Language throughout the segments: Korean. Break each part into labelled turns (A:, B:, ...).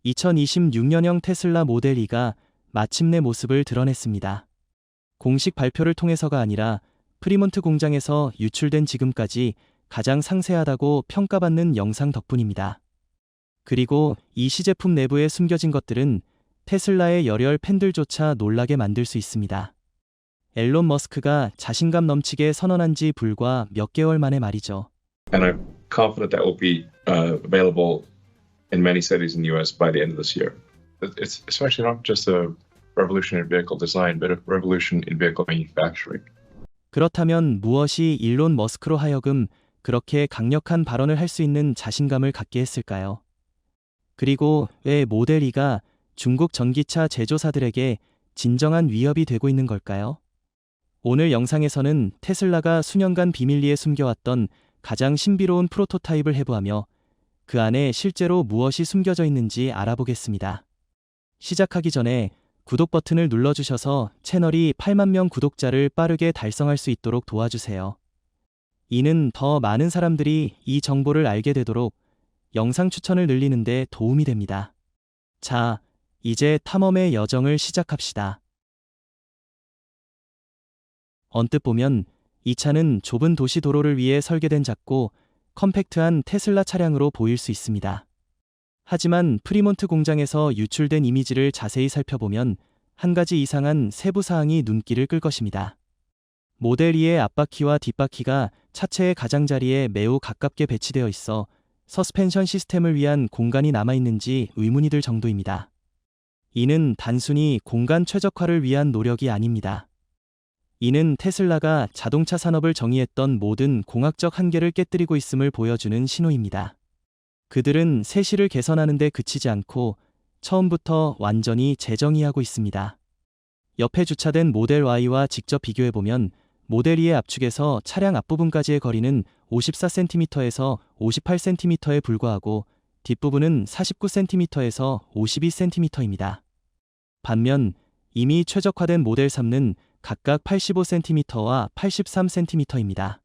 A: 2026년형 테슬라 모델 E가 마침내 모습을 드러냈습니다. 공식 발표를 통해서가 아니라 프리몬트 공장에서 유출된 지금까지 가장 상세하다고 평가받는 영상 덕분입니다. 그리고 이 시제품 내부에 숨겨진 것들은 테슬라의 열혈 팬들조차 놀라게 만들 수 있습니다. 앨런 머스크가 자신감 넘치게 선언한 지 불과 몇 개월 만에 말이죠.
B: And I'm confident that will be available in many cities in the US by the end of this year. It's essentially not just a revolution in vehicle design, but a revolution in vehicle manufacturing.
A: 그렇다면 무엇이 일론 머스크로 하여금 그렇게 강력한 발언을 할 수 있는 자신감을 갖게 했을까요? 그리고 왜 모델 E가 중국 전기차 제조사들에게 진정한 위협이 되고 있는 걸까요? 오늘 영상에서는 테슬라가 수년간 비밀리에 숨겨왔던 가장 신비로운 프로토타입을 해부하며 그 안에 실제로 무엇이 숨겨져 있는지 알아보겠습니다. 시작하기 전에 구독 버튼을 눌러주셔서 채널이 8만 명 구독자를 빠르게 달성할 수 있도록 도와주세요. 이는 더 많은 사람들이 이 정보를 알게 되도록 영상 추천을 늘리는 데 도움이 됩니다. 자, 이제 탐험의 여정을 시작합시다. 언뜻 보면 이 차는 좁은 도시 도로를 위해 설계된 작고 컴팩트한 테슬라 차량으로 보일 수 있습니다. 하지만 프리몬트 공장에서 유출된 이미지를 자세히 살펴보면 한 가지 이상한 세부 사항이 눈길을 끌 것입니다. 모델 E의 앞바퀴와 뒷바퀴가 차체의 가장자리에 매우 가깝게 배치되어 있어 서스펜션 시스템을 위한 공간이 남아있는지 의문이 들 정도입니다. 이는 단순히 공간 최적화를 위한 노력이 아닙니다. 이는 테슬라가 자동차 산업을 정의했던 모든 공학적 한계를 깨뜨리고 있음을 보여주는 신호입니다. 그들은 세시를 개선하는 데 그치지 않고 처음부터 완전히 재정의하고 있습니다. 옆에 주차된 모델 Y와 직접 비교해보면 모델 E의 앞축에서 차량 앞부분까지의 거리는 54cm에서 58cm에 불과하고 뒷부분은 49cm에서 52cm입니다. 반면 이미 최적화된 모델 3는 각각 85cm와 83cm입니다.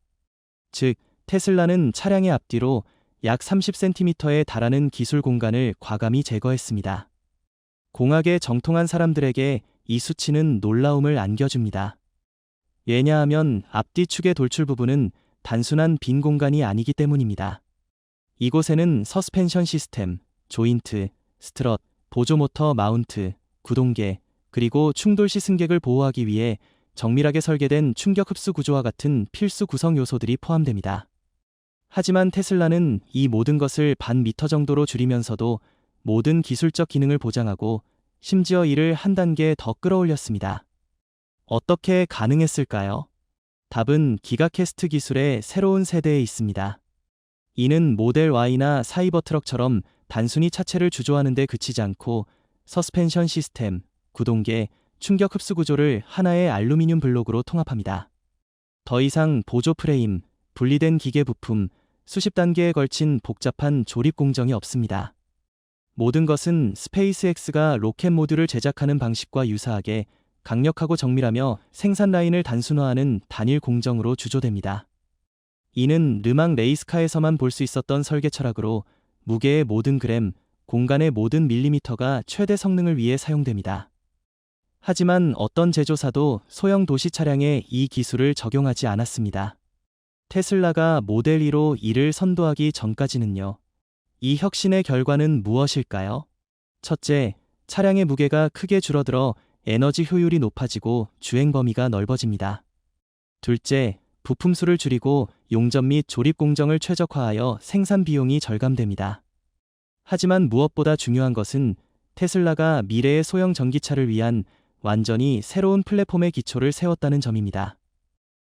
A: 즉, 테슬라는 차량의 앞뒤로 약 30cm에 달하는 기술 공간을 과감히 제거했습니다. 공학에 정통한 사람들에게 이 수치는 놀라움을 안겨줍니다. 왜냐하면 앞뒤 축의 돌출 부분은 단순한 빈 공간이 아니기 때문입니다. 이곳에는 서스펜션 시스템, 조인트, 스트럿, 보조 모터 마운트, 구동계, 그리고 충돌시 승객을 보호하기 위해 정밀하게 설계된 충격 흡수 구조와 같은 필수 구성 요소들이 포함됩니다. 하지만 테슬라는 이 모든 것을 반 미터 정도로 줄이면서도 모든 기술적 기능을 보장하고 심지어 이를 한 단계 더 끌어올렸습니다. 어떻게 가능했을까요? 답은 기가캐스트 기술의 새로운 세대에 있습니다. 이는 모델 Y나 사이버트럭처럼 단순히 차체를 주조하는 데 그치지 않고 서스펜션 시스템, 구동계, 충격 흡수 구조를 하나의 알루미늄 블록으로 통합합니다. 더 이상 보조 프레임, 분리된 기계 부품, 수십 단계에 걸친 복잡한 조립 공정이 없습니다. 모든 것은 스페이스X가 로켓 모듈을 제작하는 방식과 유사하게 강력하고 정밀하며 생산 라인을 단순화하는 단일 공정으로 주조됩니다. 이는 르망 레이스카에서만 볼 수 있었던 설계 철학으로 무게의 모든 그램, 공간의 모든 밀리미터가 최대 성능을 위해 사용됩니다. 하지만 어떤 제조사도 소형 도시 차량에 이 기술을 적용하지 않았습니다. 테슬라가 모델 E로 이를 선도하기 전까지는요. 이 혁신의 결과는 무엇일까요? 첫째, 차량의 무게가 크게 줄어들어 에너지 효율이 높아지고 주행 범위가 넓어집니다. 둘째, 부품 수를 줄이고 용접 및 조립 공정을 최적화하여 생산 비용이 절감됩니다. 하지만 무엇보다 중요한 것은 테슬라가 미래의 소형 전기차를 위한 완전히 새로운 플랫폼의 기초를 세웠다는 점입니다.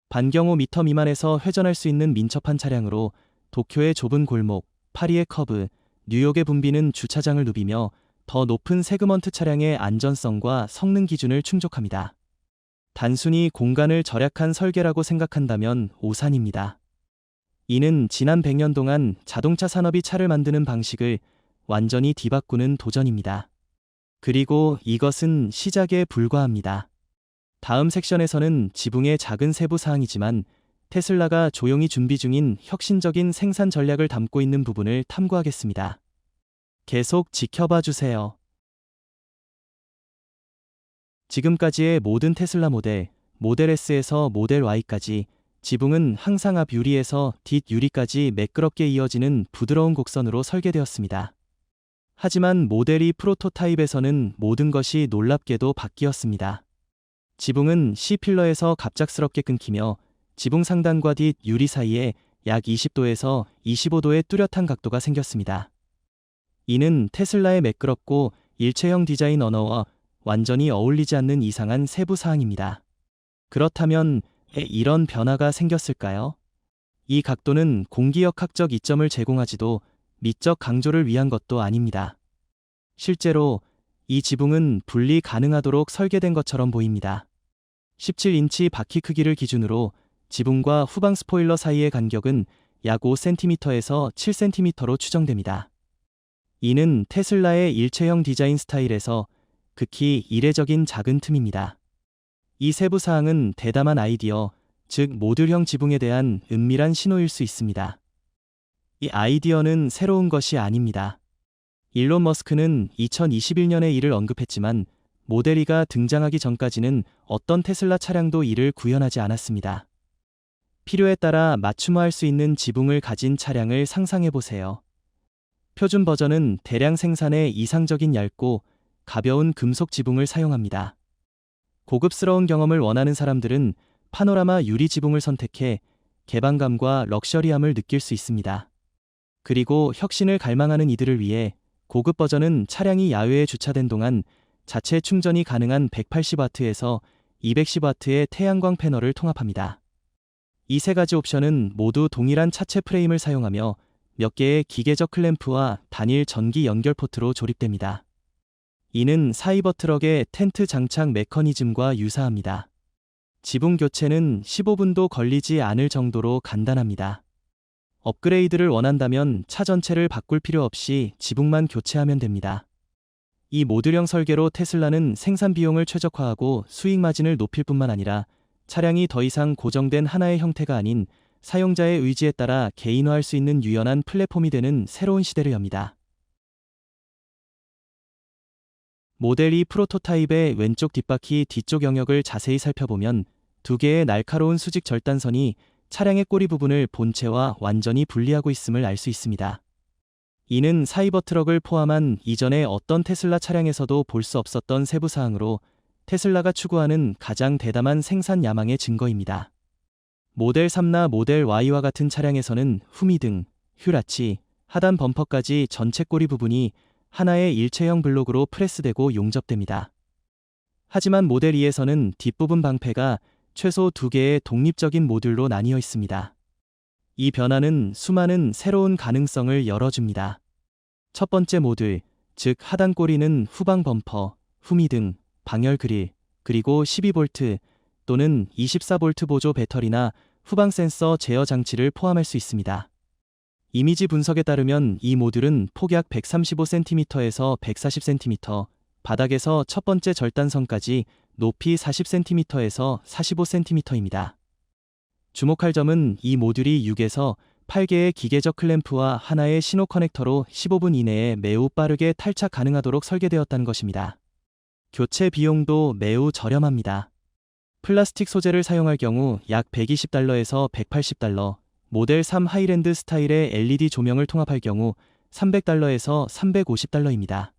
A: 반경 5m 미만에서 회전할 수 있는 민첩한 차량으로 도쿄의 좁은 골목, 파리의 커브, 뉴욕의 붐비는 주차장을 누비며 더 높은 세그먼트 차량의 안전성과 성능 기준을 충족합니다. 단순히 공간을 절약한 설계라고 생각한다면 오산입니다. 이는 지난 100년 동안 자동차 산업이 차를 만드는 방식을 완전히 뒤바꾸는 도전입니다. 그리고 이것은 시작에 불과합니다. 다음 섹션에서는 지붕의 작은 세부 사항이지만 테슬라가 조용히 준비 중인 혁신적인 생산 전략을 담고 있는 부분을 탐구하겠습니다. 계속 지켜봐 주세요. 지금까지의 모든 테슬라 모델 S에서 모델 Y까지 지붕은 항상 앞 유리에서 뒷 유리까지 매끄럽게 이어지는 부드러운 곡선으로 설계되었습니다. 하지만 모델 E 프로토타입에서는 모든 것이 놀랍게도 바뀌었습니다. 지붕은 C필러에서 갑작스럽게 끊기며 지붕 상단과 뒷 유리 사이에 약 20도에서 25도의 뚜렷한 각도가 생겼습니다. 이는 테슬라의 매끄럽고 일체형 디자인 언어와 완전히 어울리지 않는 이상한 세부 사항입니다. 그렇다면 왜 이런 변화가 생겼을까요? 이 각도는 공기역학적 이점을 제공하지도 미적 강조를 위한 것도 아닙니다. 실제로 이 지붕은 분리 가능하도록 설계된 것처럼 보입니다. 17인치 바퀴 크기를 기준으로 지붕과 후방 스포일러 사이의 간격은 약 5cm에서 7cm로 추정됩니다. 이는 테슬라의 일체형 디자인 스타일에서 극히 이례적인 작은 틈입니다. 이 세부 사항은 대담한 아이디어, 즉 모듈형 지붕에 대한 은밀한 신호일 수 있습니다. 이 아이디어는 새로운 것이 아닙니다. 일론 머스크는 2021년에 이를 언급했지만 모델 E가 등장하기 전까지는 어떤 테슬라 차량도 이를 구현하지 않았습니다. 필요에 따라 맞춤화할 수 있는 지붕을 가진 차량을 상상해 보세요. 표준 버전은 대량 생산에 이상적인 얇고 가벼운 금속 지붕을 사용합니다. 고급스러운 경험을 원하는 사람들은 파노라마 유리 지붕을 선택해 개방감과 럭셔리함을 느낄 수 있습니다. 그리고 혁신을 갈망하는 이들을 위해 고급 버전은 차량이 야외에 주차된 동안 자체 충전이 가능한 180W에서 210W의 태양광 패널을 통합합니다. 이 세 가지 옵션은 모두 동일한 차체 프레임을 사용하며 몇 개의 기계적 클램프와 단일 전기 연결 포트로 조립됩니다. 이는 사이버 트럭의 텐트 장착 메커니즘과 유사합니다. 지붕 교체는 15분도 걸리지 않을 정도로 간단합니다. 업그레이드를 원한다면 차 전체를 바꿀 필요 없이 지붕만 교체하면 됩니다. 이 모듈형 설계로 테슬라는 생산 비용을 최적화하고 수익 마진을 높일 뿐만 아니라 차량이 더 이상 고정된 하나의 형태가 아닌 사용자의 의지에 따라 개인화할 수 있는 유연한 플랫폼이 되는 새로운 시대를 엽니다. 모델 E 프로토타입의 왼쪽 뒷바퀴 뒤쪽 영역을 자세히 살펴보면 두 개의 날카로운 수직 절단선이 차량의 꼬리 부분을 본체와 완전히 분리하고 있음을 알 수 있습니다. 이는 사이버 트럭을 포함한 이전의 어떤 테슬라 차량에서도 볼 수 없었던 세부 사항으로 테슬라가 추구하는 가장 대담한 생산 야망의 증거입니다. 모델 3나 모델 Y와 같은 차량에서는 후미등, 휠아치, 하단 범퍼까지 전체 꼬리 부분이 하나의 일체형 블록으로 프레스되고 용접됩니다. 하지만 모델 E에서는 뒷부분 방패가 최소 2개의 독립적인 모듈로 나뉘어 있습니다. 이 변화는 수많은 새로운 가능성을 열어줍니다. 첫 번째 모듈, 즉 하단 꼬리는 후방 범퍼, 후미등, 방열 그릴, 그리고 12V 또는 24V 보조 배터리나 후방 센서 제어 장치를 포함할 수 있습니다. 이미지 분석에 따르면 이 모듈은 폭약 135cm에서 140cm, 바닥에서 첫 번째 절단선까지 높이 40cm에서 45cm입니다. 주목할 점은 이 모듈이 6에서 8개의 기계적 클램프와 하나의 신호 커넥터로 15분 이내에 매우 빠르게 탈착 가능하도록 설계되었다는 것입니다. 교체 비용도 매우 저렴합니다. 플라스틱 소재를 사용할 경우 약 $120에서 $180, 모델 3 하이랜드 스타일의 LED 조명을 통합할 경우 $300에서 $350입니다.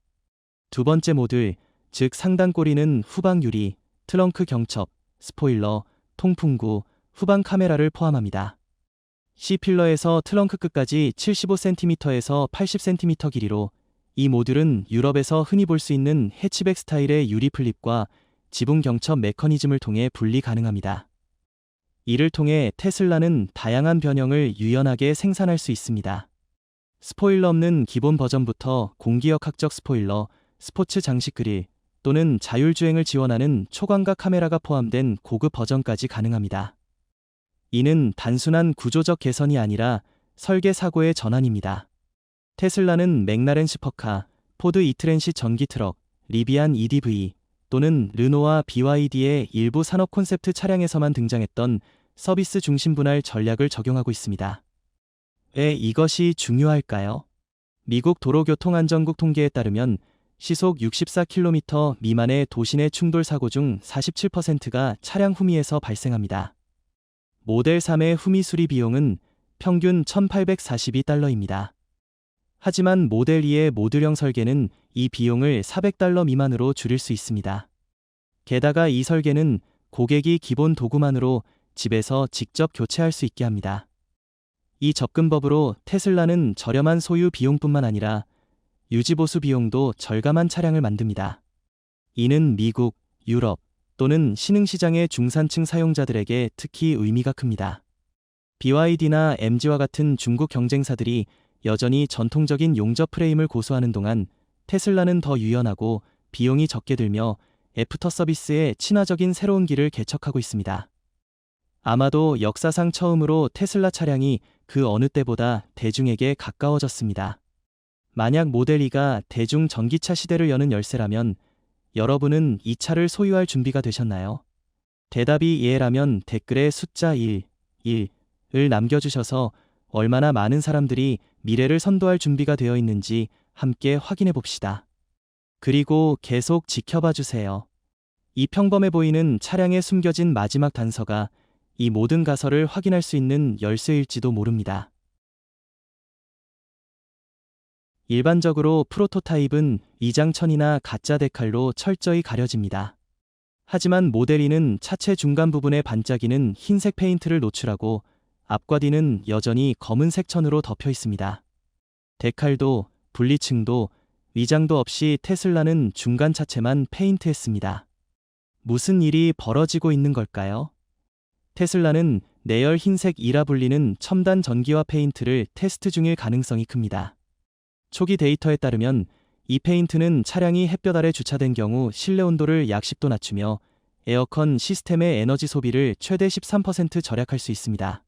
A: 두 번째 모듈, 즉 상단 꼬리는 후방 유리, 트렁크 경첩, 스포일러, 통풍구, 후방 카메라를 포함합니다. C필러에서 트렁크 끝까지 75cm에서 80cm 길이로 이 모듈은 유럽에서 흔히 볼 수 있는 해치백 스타일의 유리 플립과 지붕 경첩 메커니즘을 통해 분리 가능합니다. 이를 통해 테슬라는 다양한 변형을 유연하게 생산할 수 있습니다. 스포일러 없는 기본 버전부터 공기역학적 스포일러, 스포츠 장식 그릴 또는 자율주행을 지원하는 초광각 카메라가 포함된 고급 버전까지 가능합니다. 이는 단순한 구조적 개선이 아니라 설계 사고의 전환입니다. 테슬라는 맥라렌 슈퍼카, 포드 이트렌시 전기 트럭, 리비안 EDV 또는 르노와 BYD의 일부 산업 콘셉트 차량에서만 등장했던 서비스 중심 분할 전략을 적용하고 있습니다. 왜 이것이 중요할까요? 미국 도로교통안전국 통계에 따르면 시속 64km 미만의 도시내 충돌 사고 중 47%가 차량 후미에서 발생합니다. 모델 3의 후미 수리 비용은 평균 $1,842입니다. 하지만 모델 2의 모듈형 설계는 이 비용을 $400 미만으로 줄일 수 있습니다. 게다가 이 설계는 고객이 기본 도구만으로 집에서 직접 교체할 수 있게 합니다. 이 접근법으로 테슬라는 저렴한 소유 비용뿐만 아니라 유지보수 비용도 절감한 차량을 만듭니다. 이는 미국, 유럽 또는 신흥시장의 중산층 사용자들에게 특히 의미가 큽니다. BYD나 MG와 같은 중국 경쟁사들이 여전히 전통적인 용접 프레임을 고수하는 동안 테슬라는 더 유연하고 비용이 적게 들며 애프터 서비스에 친화적인 새로운 길을 개척하고 있습니다. 아마도 역사상 처음으로 테슬라 차량이 그 어느 때보다 대중에게 가까워졌습니다. 만약 모델 2가 대중 전기차 시대를 여는 열쇠라면 여러분은 이 차를 소유할 준비가 되셨나요? 대답이 예라면 댓글에 숫자 1을 남겨주셔서 얼마나 많은 사람들이 미래를 선도할 준비가 되어 있는지 함께 확인해 봅시다. 그리고 계속 지켜봐 주세요. 이 평범해 보이는 차량에 숨겨진 마지막 단서가 이 모든 가설을 확인할 수 있는 열쇠일지도 모릅니다. 일반적으로 프로토타입은 위장천이나 가짜 데칼로 철저히 가려집니다. 하지만 모델 2는 차체 중간 부분에 반짝이는 흰색 페인트를 노출하고 앞과 뒤는 여전히 검은색 천으로 덮여 있습니다. 데칼도 분리층도 위장도 없이 테슬라는 중간 차체만 페인트했습니다. 무슨 일이 벌어지고 있는 걸까요? 테슬라는 내열 흰색이라 불리는 첨단 전기화 페인트를 테스트 중일 가능성이 큽니다. 초기 데이터에 따르면 이 페인트는 차량이 햇볕 아래 주차된 경우 실내 온도를 약 10도 낮추며 에어컨 시스템의 에너지 소비를 최대 13% 절약할 수 있습니다.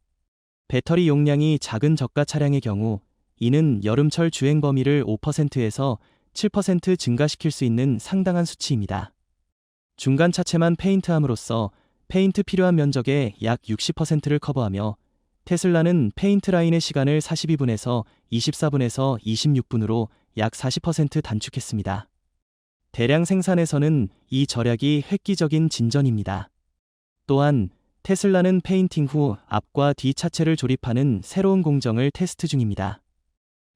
A: 배터리 용량이 작은 저가 차량의 경우 이는 여름철 주행 범위를 5%에서 7% 증가시킬 수 있는 상당한 수치입니다. 중간 차체만 페인트함으로써 페인트 필요한 면적의 약 60%를 커버하며 테슬라는 페인트 라인의 시간을 42분에서 24분에서 26분으로 약 40% 단축했습니다. 대량 생산에서는 이 절약이 획기적인 진전입니다. 또한 테슬라는 페인팅 후 앞과 뒤 차체를 조립하는 새로운 공정을 테스트 중입니다.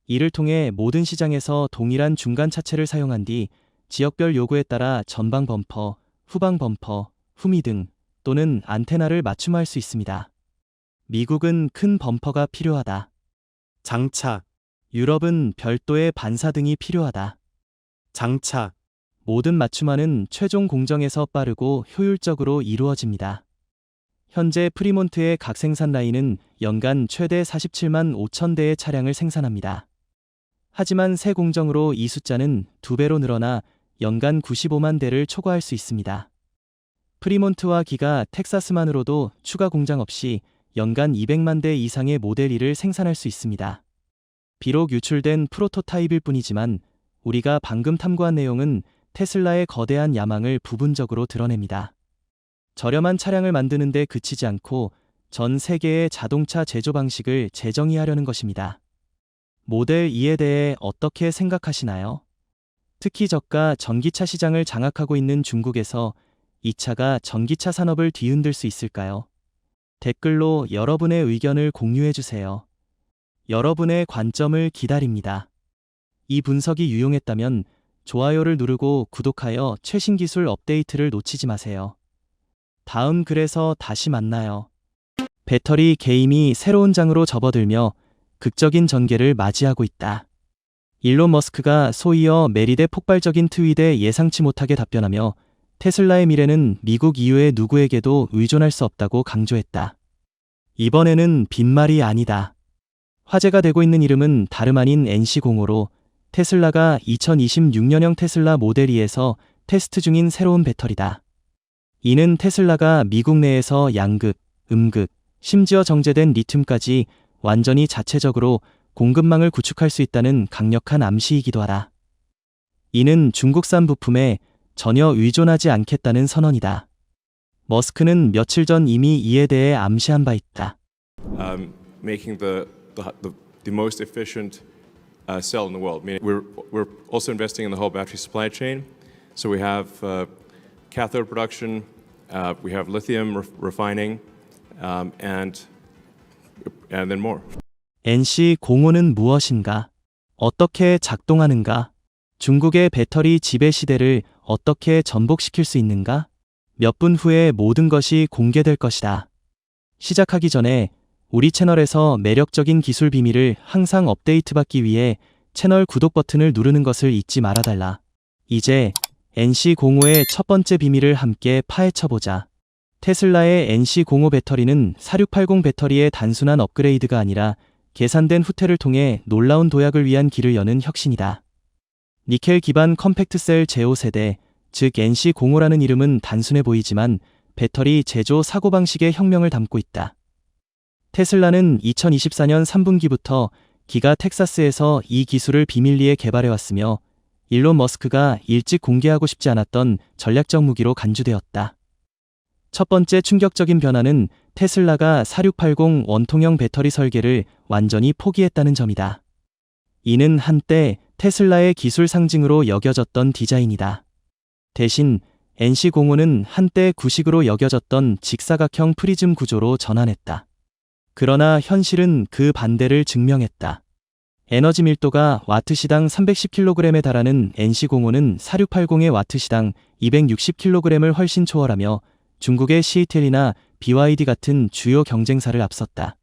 A: 이를 통해 모든 시장에서 동일한 중간 차체를 사용한 뒤 지역별 요구에 따라 전방 범퍼, 후방 범퍼, 후미 등 또는 안테나를 맞춤할 수 있습니다. 미국은 큰 범퍼가 필요하다. 장착. 유럽은 별도의 반사등이 필요하다. 장착. 모든 맞춤화는 최종 공정에서 빠르고 효율적으로 이루어집니다. 현재 프리몬트의 각 생산 라인은 연간 최대 47만 5천 대의 차량을 생산합니다. 하지만 새 공정으로 이 숫자는 2배로 늘어나 연간 95만 대를 초과할 수 있습니다. 프리몬트와 기가 텍사스만으로도 추가 공장 없이 연간 200만 대 이상의 모델 2를 생산할 수 있습니다. 비록 유출된 프로토타입일 뿐이지만 우리가 방금 탐구한 내용은 테슬라의 거대한 야망을 부분적으로 드러냅니다. 저렴한 차량을 만드는 데 그치지 않고 전 세계의 자동차 제조 방식을 재정의하려는 것입니다. 모델 2에 대해 어떻게 생각하시나요? 특히 저가 전기차 시장을 장악하고 있는 중국에서 이 차가 전기차 산업을 뒤흔들 수 있을까요? 댓글로 여러분의 의견을 공유해 주세요. 여러분의 관점을 기다립니다. 이 분석이 유용했다면 좋아요를 누르고 구독하여 최신 기술 업데이트를 놓치지 마세요. 다음 글에서 다시 만나요. 배터리 게임이 새로운 장으로 접어들며 극적인 전개를 맞이하고 있다. 일론 머스크가 소이어 메릴의 폭발적인 트윗에 예상치 못하게 답변하며 테슬라의 미래는 미국 이외의 누구에게도 의존할 수 없다고 강조했다. 이번에는 빈말이 아니다. 화제가 되고 있는 이름은 다름 아닌 NC05로 테슬라가 2026년형 테슬라 모델 2에서 테스트 중인 새로운 배터리다. 이는 테슬라가 미국 내에서 양극, 음극, 심지어 정제된 리튬까지 완전히 자체적으로 공급망을 구축할 수 있다는 강력한 암시이기도 하다. 이는 중국산 부품에 전혀 의존하지 않겠다는 선언이다. 머스크는 며칠 전 이미 이에 대해 암시한 바 있다.
C: Making the most efficient cell in the world. Meaning we're also investing in the whole battery supply chain. So we have cathode production, we have lithium refining, and then more.
A: NC05는 무엇인가? 어떻게 작동하는가? 중국의 배터리 지배 시대를 어떻게 전복시킬 수 있는가? 몇 분 후에 모든 것이 공개될 것이다. 시작하기 전에 우리 채널에서 매력적인 기술 비밀을 항상 업데이트받기 위해 채널 구독 버튼을 누르는 것을 잊지 말아달라. 이제 NC05의 첫 번째 비밀을 함께 파헤쳐보자. 테슬라의 NC05 배터리는 4680 배터리의 단순한 업그레이드가 아니라 계산된 후퇴를 통해 놀라운 도약을 위한 길을 여는 혁신이다. 니켈 기반 컴팩트셀 제5세대, 즉 NC05라는 이름은 단순해 보이지만 배터리 제조 사고방식의 혁명을 담고 있다. 테슬라는 2024년 3분기부터 기가 텍사스에서 이 기술을 비밀리에 개발해왔으며 일론 머스크가 일찍 공개하고 싶지 않았던 전략적 무기로 간주되었다. 첫 번째 충격적인 변화는 테슬라가 4680 원통형 배터리 설계를 완전히 포기했다는 점이다. 이는 한때 테슬라의 기술 상징으로 여겨졌던 디자인이다. 대신 NC05는 한때 구식으로 여겨졌던 직사각형 프리즘 구조로 전환했다. 그러나 현실은 그 반대를 증명했다. 에너지 밀도가 와트시당 310kg에 달하는 NC05는 4680의 와트시당 260kg을 훨씬 초월하며 중국의 CATL이나 BYD 같은 주요 경쟁사를 앞섰다.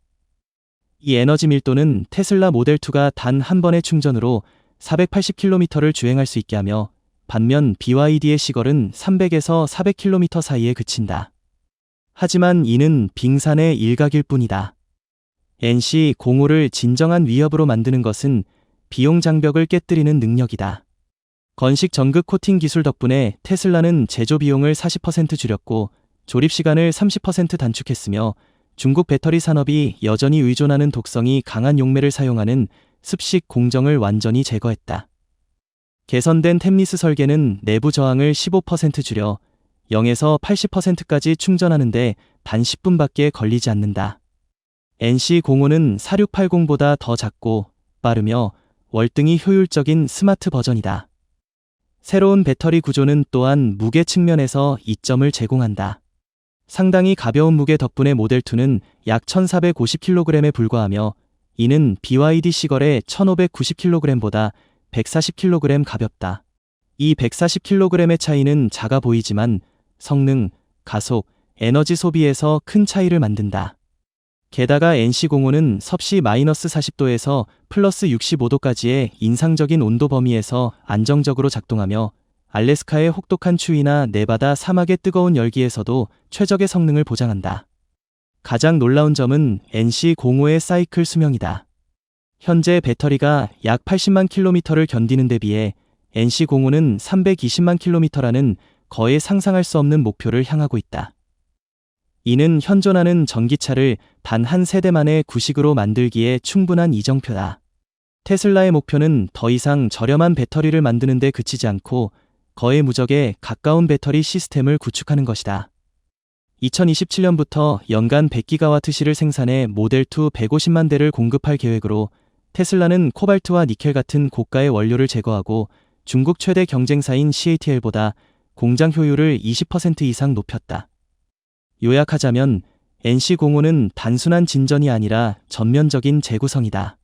A: 이 에너지 밀도는 테슬라 모델2가 단 한 번의 충전으로 480km를 주행할 수 있게 하며 반면 BYD의 시걸은 300에서 400km 사이에 그친다. 하지만 이는 빙산의 일각일 뿐이다. NC05를 진정한 위협으로 만드는 것은 비용 장벽을 깨뜨리는 능력이다. 건식 전극 코팅 기술 덕분에 테슬라는 제조 비용을 40% 줄였고 조립 시간을 30% 단축했으며 중국 배터리 산업이 여전히 의존하는 독성이 강한 용매를 사용하는 습식 공정을 완전히 제거했다. 개선된 템리스 설계는 내부 저항을 15% 줄여 0에서 80%까지 충전하는데 단 10분밖에 걸리지 않는다. NC05는 4680보다 더 작고 빠르며 월등히 효율적인 스마트 버전이다. 새로운 배터리 구조는 또한 무게 측면에서 이점을 제공한다. 상당히 가벼운 무게 덕분에 모델2는 약 1450kg에 불과하며 이는 BYD 시걸의 1590kg보다 140kg 가볍다. 이 140kg의 차이는 작아 보이지만 성능, 가속, 에너지 소비에서 큰 차이를 만든다. 게다가 NC05는 섭씨 마이너스 40도에서 플러스 65도까지의 인상적인 온도 범위에서 안정적으로 작동하며 알래스카의 혹독한 추위나 네바다 사막의 뜨거운 열기에서도 최적의 성능을 보장한다. 가장 놀라운 점은 NC05의 사이클 수명이다. 현재 배터리가 약 80만 킬로미터를 견디는 데 비해 NC05는 320만 킬로미터라는 거의 상상할 수 없는 목표를 향하고 있다. 이는 현존하는 전기차를 단 한 세대 만에 구식으로 만들기에 충분한 이정표다. 테슬라의 목표는 더 이상 저렴한 배터리를 만드는 데 그치지 않고 거의 무적에 가까운 배터리 시스템을 구축하는 것이다. 2027년부터 연간 100기가와트시를 생산해 모델2 150만 대를 공급할 계획으로 테슬라는 코발트와 니켈 같은 고가의 원료를 제거하고 중국 최대 경쟁사인 CATL보다 공장 효율을 20% 이상 높였다. 요약하자면 NC05는 단순한 진전이 아니라 전면적인 재구성이다.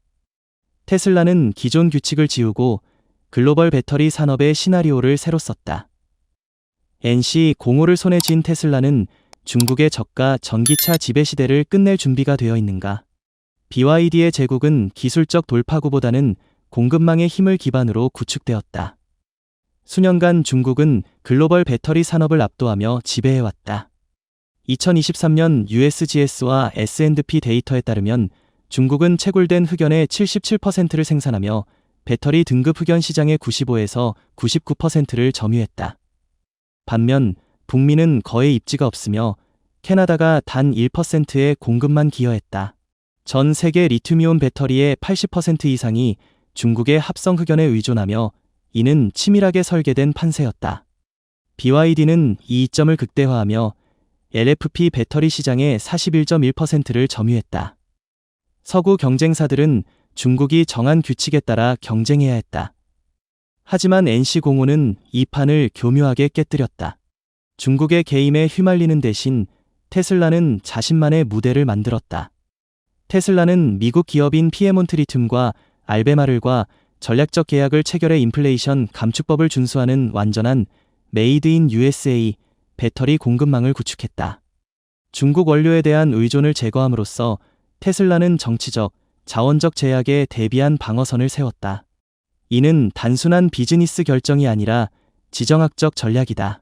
A: 테슬라는 기존 규칙을 지우고 글로벌 배터리 산업의 시나리오를 새로 썼다. NC05를 손에 쥔 테슬라는 중국의 저가 전기차 지배 시대를 끝낼 준비가 되어 있는가? BYD의 제국은 기술적 돌파구보다는 공급망의 힘을 기반으로 구축되었다. 수년간 중국은 글로벌 배터리 산업을 압도하며 지배해왔다. 2023년 USGS와 S&P 데이터에 따르면 중국은 채굴된 흑연의 77%를 생산하며 배터리 등급 흑연 시장의 95에서 99%를 점유했다. 반면 북미는 거의 입지가 없으며 캐나다가 단 1%의 공급만 기여했다. 전 세계 리튬이온 배터리의 80% 이상이 중국의 합성 흑연에 의존하며 이는 치밀하게 설계된 판세였다. BYD는 이 이점을 극대화하며 LFP 배터리 시장의 41.1%를 점유했다. 서구 경쟁사들은 중국이 정한 규칙에 따라 경쟁해야 했다. 하지만 NC공호는 이 판을 교묘하게 깨뜨렸다. 중국의 게임에 휘말리는 대신 테슬라는 자신만의 무대를 만들었다. 테슬라는 미국 기업인 피에몬트 리튬과 알베마를과 전략적 계약을 체결해 인플레이션 감축법을 준수하는 완전한 메이드 인 USA 배터리 공급망을 구축했다. 중국 원료에 대한 의존을 제거함으로써 테슬라는 정치적, 자원적 제약에 대비한 방어선을 세웠다. 이는 단순한 비즈니스 결정이 아니라 지정학적 전략이다.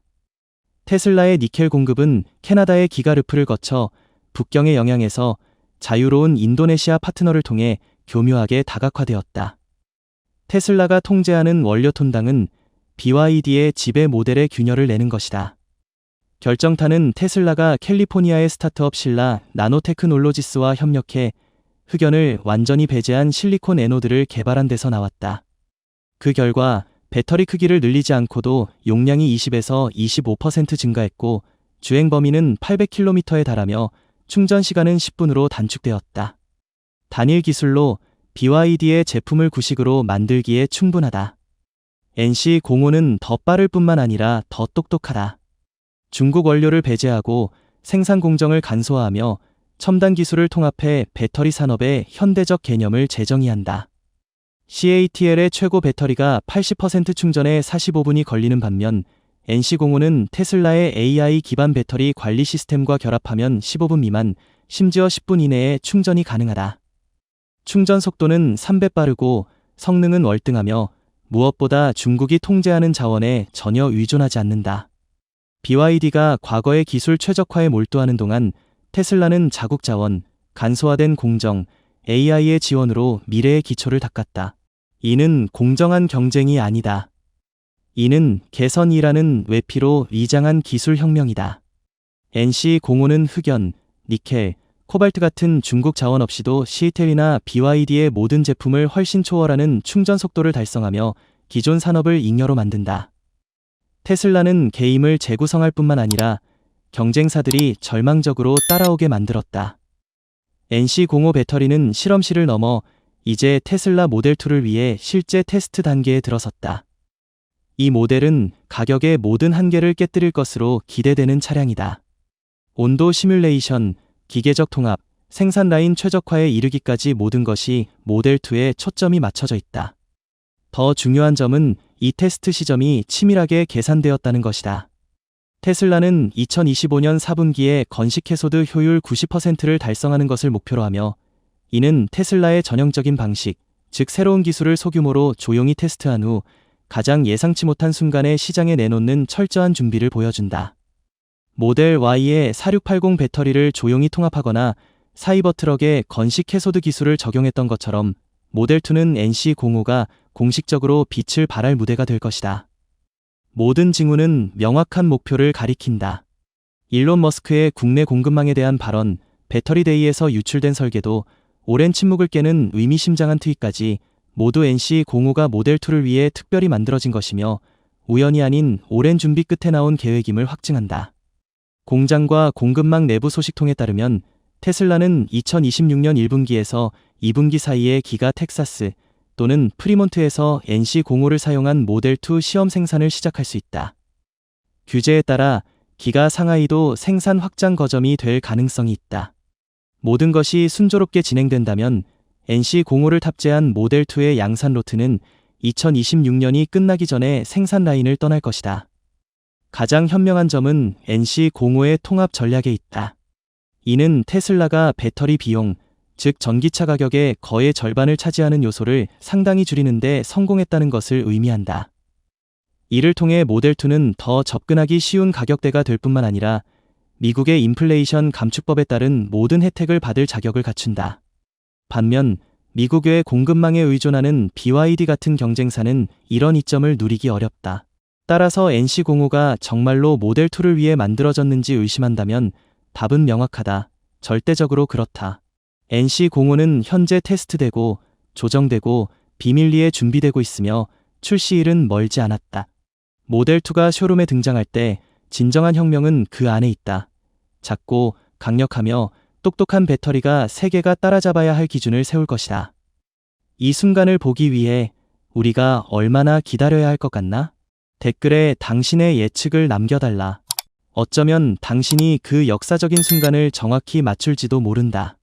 A: 테슬라의 니켈 공급은 캐나다의 기가르프를 거쳐 북경의 영향에서 자유로운 인도네시아 파트너를 통해 교묘하게 다각화되었다. 테슬라가 통제하는 원료 톤당은 BYD의 지배 모델의 균열을 내는 것이다. 결정타는 테슬라가 캘리포니아의 스타트업 신라 나노테크놀로지스와 협력해 흑연을 완전히 배제한 실리콘 에노드를 개발한 데서 나왔다. 그 결과 배터리 크기를 늘리지 않고도 용량이 20에서 25% 증가했고 주행 범위는 800km에 달하며 충전 시간은 10분으로 단축되었다. 단일 기술로 BYD의 제품을 구식으로 만들기에 충분하다. NC05는 더 빠를 뿐만 아니라 더 똑똑하다. 중국 원료를 배제하고 생산 공정을 간소화하며 첨단 기술을 통합해 배터리 산업의 현대적 개념을 재정의한다. CATL의 최고 배터리가 80% 충전에 45분이 걸리는 반면 NC05는 테슬라의 AI 기반 배터리 관리 시스템과 결합하면 15분 미만, 심지어 10분 이내에 충전이 가능하다. 충전 속도는 3배 빠르고 성능은 월등하며 무엇보다 중국이 통제하는 자원에 전혀 의존하지 않는다. BYD가 과거의 기술 최적화에 몰두하는 동안 테슬라는 자국 자원, 간소화된 공정, AI의 지원으로 미래의 기초를 닦았다. 이는 공정한 경쟁이 아니다. 이는 개선이라는 외피로 위장한 기술 혁명이다. NC05는 흑연, 니켈, 코발트 같은 중국 자원 없이도 CATL이나 BYD의 모든 제품을 훨씬 초월하는 충전 속도를 달성하며 기존 산업을 잉여로 만든다. 테슬라는 게임을 재구성할 뿐만 아니라 경쟁사들이 절망적으로 따라오게 만들었다. NC05 배터리는 실험실을 넘어 이제 테슬라 모델2를 위해 실제 테스트 단계에 들어섰다. 이 모델은 가격의 모든 한계를 깨뜨릴 것으로 기대되는 차량이다. 온도 시뮬레이션, 기계적 통합, 생산 라인 최적화에 이르기까지 모든 것이 모델2에 초점이 맞춰져 있다. 더 중요한 점은 이 테스트 시점이 치밀하게 계산되었다는 것이다. 테슬라는 2025년 4분기에 건식 캐소드 효율 90%를 달성하는 것을 목표로 하며 이는 테슬라의 전형적인 방식, 즉 새로운 기술을 소규모로 조용히 테스트한 후 가장 예상치 못한 순간에 시장에 내놓는 철저한 준비를 보여준다. 모델 Y의 4680 배터리를 조용히 통합하거나 사이버트럭에 건식 캐소드 기술을 적용했던 것처럼 모델2는 NC05가 공식적으로 빛을 발할 무대가 될 것이다. 모든 징후는 명확한 목표를 가리킨다. 일론 머스크의 국내 공급망에 대한 발언, 배터리데이에서 유출된 설계도, 오랜 침묵을 깨는 의미심장한 트윗까지 모두 NC05가 모델2를 위해 특별히 만들어진 것이며 우연이 아닌 오랜 준비 끝에 나온 계획임을 확증한다. 공장과 공급망 내부 소식통에 따르면 테슬라는 2026년 1분기에서 2분기 사이에 기가 텍사스 또는 프리몬트에서 NC05를 사용한 모델2 시험 생산을 시작할 수 있다. 규제에 따라 기가 상하이도 생산 확장 거점이 될 가능성이 있다. 모든 것이 순조롭게 진행된다면 NC05를 탑재한 모델2의 양산 로트는 2026년이 끝나기 전에 생산 라인을 떠날 것이다. 가장 현명한 점은 NC05의 통합 전략에 있다. 이는 테슬라가 배터리 비용, 즉 전기차 가격의 거의 절반을 차지하는 요소를 상당히 줄이는 데 성공했다는 것을 의미한다. 이를 통해 모델2는 더 접근하기 쉬운 가격대가 될 뿐만 아니라 미국의 인플레이션 감축법에 따른 모든 혜택을 받을 자격을 갖춘다. 반면 미국의 공급망에 의존하는 BYD 같은 경쟁사는 이런 이점을 누리기 어렵다. 따라서 NC05가 정말로 모델2를 위해 만들어졌는지 의심한다면 답은 명확하다. 절대적으로 그렇다. NC05는 현재 테스트되고 조정되고 비밀리에 준비되고 있으며 출시일은 멀지 않았다. 모델2가 쇼룸에 등장할 때 진정한 혁명은 그 안에 있다. 작고 강력하며 똑똑한 배터리가 세계가 따라잡아야 할 기준을 세울 것이다. 이 순간을 보기 위해 우리가 얼마나 기다려야 할 것 같나? 댓글에 당신의 예측을 남겨달라. 어쩌면 당신이 그 역사적인 순간을 정확히 맞출지도 모른다.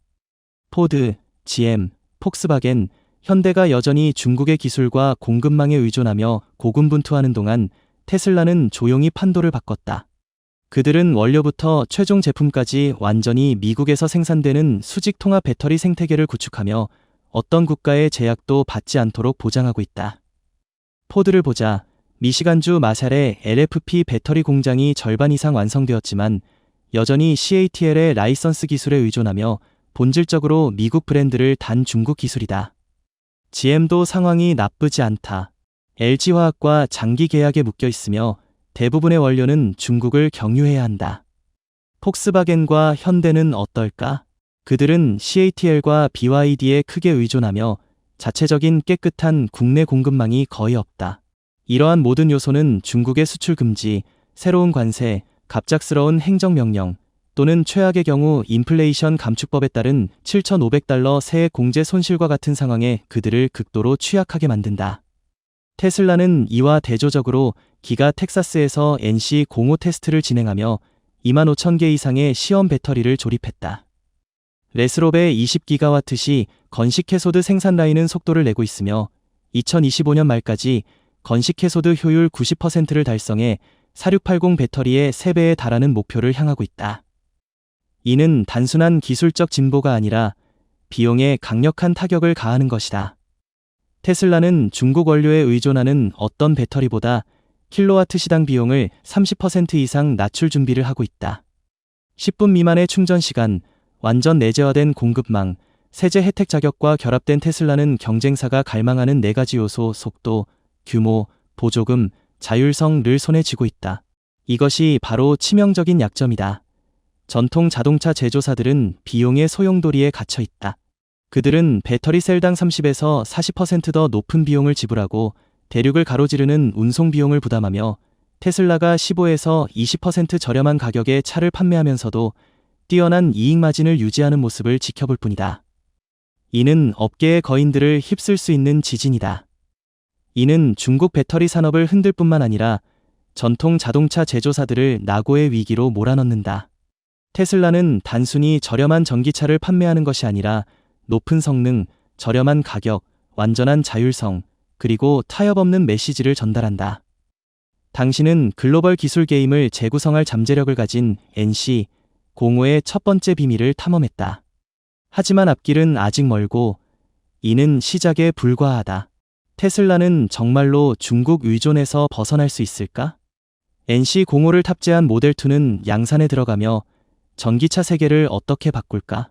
A: 포드, GM, 폭스바겐, 현대가 여전히 중국의 기술과 공급망에 의존하며 고군분투하는 동안 테슬라는 조용히 판도를 바꿨다. 그들은 원료부터 최종 제품까지 완전히 미국에서 생산되는 수직 통합 배터리 생태계를 구축하며 어떤 국가의 제약도 받지 않도록 보장하고 있다. 포드를 보자. 미시간주 마샬의 LFP 배터리 공장이 절반 이상 완성되었지만 여전히 CATL의 라이선스 기술에 의존하며 본질적으로 미국 브랜드를 단 중국 기술이다. GM도 상황이 나쁘지 않다. LG화학과 장기 계약에 묶여 있으며 대부분의 원료는 중국을 경유해야 한다. 폭스바겐과 현대는 어떨까? 그들은 CATL과 BYD에 크게 의존하며 자체적인 깨끗한 국내 공급망이 거의 없다. 이러한 모든 요소는 중국의 수출 금지, 새로운 관세, 갑작스러운 행정명령 또는 최악의 경우 인플레이션 감축법에 따른 $7,500 세액 공제 손실과 같은 상황에 그들을 극도로 취약하게 만든다. 테슬라는 이와 대조적으로 기가 텍사스에서 NC05 테스트를 진행하며 25,000개 이상의 시험 배터리를 조립했다. 레스롭의 20기가와트시 건식 캐소드 생산 라인은 속도를 내고 있으며 2025년 말까지 건식 캐소드 효율 90%를 달성해 4680 배터리의 3배에 달하는 목표를 향하고 있다. 이는 단순한 기술적 진보가 아니라 비용에 강력한 타격을 가하는 것이다. 테슬라는 중국 원료에 의존하는 어떤 배터리보다 킬로와트 시당 비용을 30% 이상 낮출 준비를 하고 있다. 10분 미만의 충전 시간, 완전 내재화된 공급망, 세제 혜택 자격과 결합된 테슬라는 경쟁사가 갈망하는 4가지 요소 속도, 규모, 보조금, 자율성을 손에 쥐고 있다. 이것이 바로 치명적인 약점이다. 전통 자동차 제조사들은 비용의 소용돌이에 갇혀 있다. 그들은 배터리 셀당 30에서 40% 더 높은 비용을 지불하고 대륙을 가로지르는 운송 비용을 부담하며 테슬라가 15에서 20% 저렴한 가격에 차를 판매하면서도 뛰어난 이익 마진을 유지하는 모습을 지켜볼 뿐이다. 이는 업계의 거인들을 휩쓸 수 있는 지진이다. 이는 중국 배터리 산업을 흔들 뿐만 아니라 전통 자동차 제조사들을 낙오의 위기로 몰아넣는다. 테슬라는 단순히 저렴한 전기차를 판매하는 것이 아니라 높은 성능, 저렴한 가격, 완전한 자율성, 그리고 타협 없는 메시지를 전달한다. 당신은 글로벌 기술 게임을 재구성할 잠재력을 가진 NC05의 첫 번째 비밀을 탐험했다. 하지만 앞길은 아직 멀고 이는 시작에 불과하다. 테슬라는 정말로 중국 의존에서 벗어날 수 있을까? NC05를 탑재한 모델2는 양산에 들어가며 전기차 세계를 어떻게 바꿀까?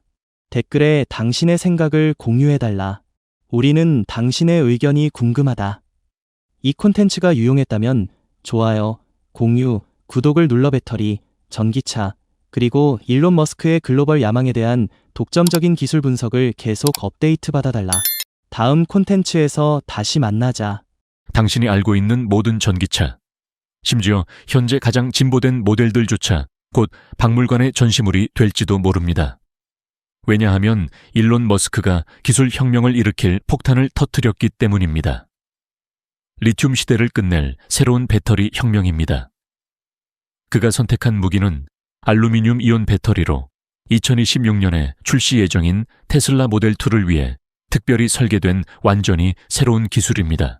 A: 댓글에 당신의 생각을 공유해달라. 우리는 당신의 의견이 궁금하다. 이 콘텐츠가 유용했다면 좋아요, 공유, 구독을 눌러 배터리, 전기차, 그리고 일론 머스크의 글로벌 야망에 대한 독점적인 기술 분석을 계속 업데이트 받아달라. 다음 콘텐츠에서 다시 만나자.
D: 당신이 알고 있는 모든 전기차, 심지어 현재 가장 진보된 모델들조차 곧 박물관의 전시물이 될지도 모릅니다. 왜냐하면 일론 머스크가 기술 혁명을 일으킬 폭탄을 터뜨렸기 때문입니다. 리튬 시대를 끝낼 새로운 배터리 혁명입니다. 그가 선택한 무기는 알루미늄 이온 배터리로 2026년에 출시 예정인 테슬라 모델2를 위해 특별히 설계된 완전히 새로운 기술입니다.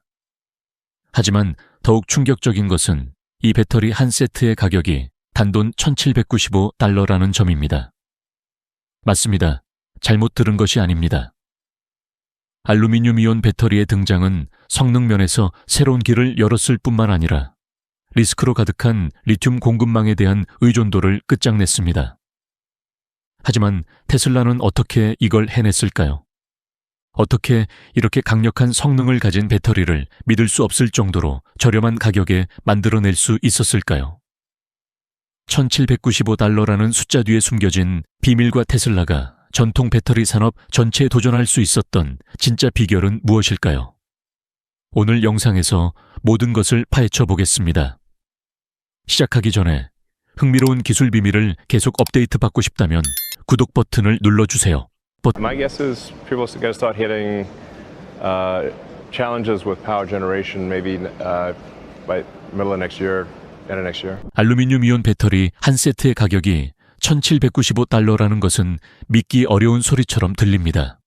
D: 하지만 더욱 충격적인 것은 이 배터리 한 세트의 가격이 단돈 $1,795라는 점입니다. 맞습니다. 잘못 들은 것이 아닙니다. 알루미늄 이온 배터리의 등장은 성능 면에서 새로운 길을 열었을 뿐만 아니라 리스크로 가득한 리튬 공급망에 대한 의존도를 끝장냈습니다. 하지만 테슬라는 어떻게 이걸 해냈을까요? 어떻게 이렇게 강력한 성능을 가진 배터리를 믿을 수 없을 정도로 저렴한 가격에 만들어낼 수 있었을까요? $1,795라는 숫자 뒤에 숨겨진 비밀과 테슬라가 전통 배터리 산업 전체에 도전할 수 있었던 진짜 비결은 무엇일까요? 오늘 영상에서 모든 것을 파헤쳐 보겠습니다. 시작하기 전에 흥미로운 기술 비밀을 계속 업데이트 받고 싶다면 구독 버튼을 눌러주세요.
C: My guess is people are going to start hitting challenges with power generation maybe by middle of next year, end of next year.
D: 알루미늄 이온 배터리 한 세트의 가격이 $1,795라는 것은 믿기 어려운 소리처럼 들립니다.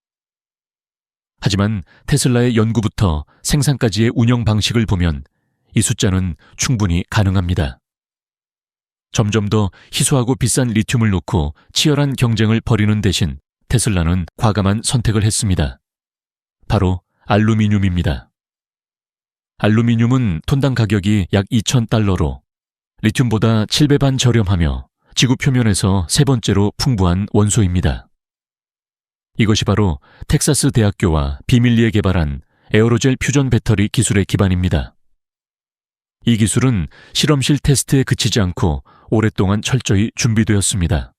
D: 하지만 테슬라의 연구부터 생산까지의 운영 방식을 보면 이 숫자는 충분히 가능합니다. 점점 더 희소하고 비싼 리튬을 놓고 치열한 경쟁을 벌이는 대신 테슬라는 과감한 선택을 했습니다. 바로 알루미늄입니다. 알루미늄은 톤당 가격이 약 $2,000로 리튬보다 7배 반 저렴하며 지구 표면에서 세 번째로 풍부한 원소입니다. 이것이 바로 텍사스 대학교와 비밀리에 개발한 에어로젤 퓨전 배터리 기술의 기반입니다. 이 기술은 실험실 테스트에 그치지 않고 오랫동안 철저히 준비되었습니다.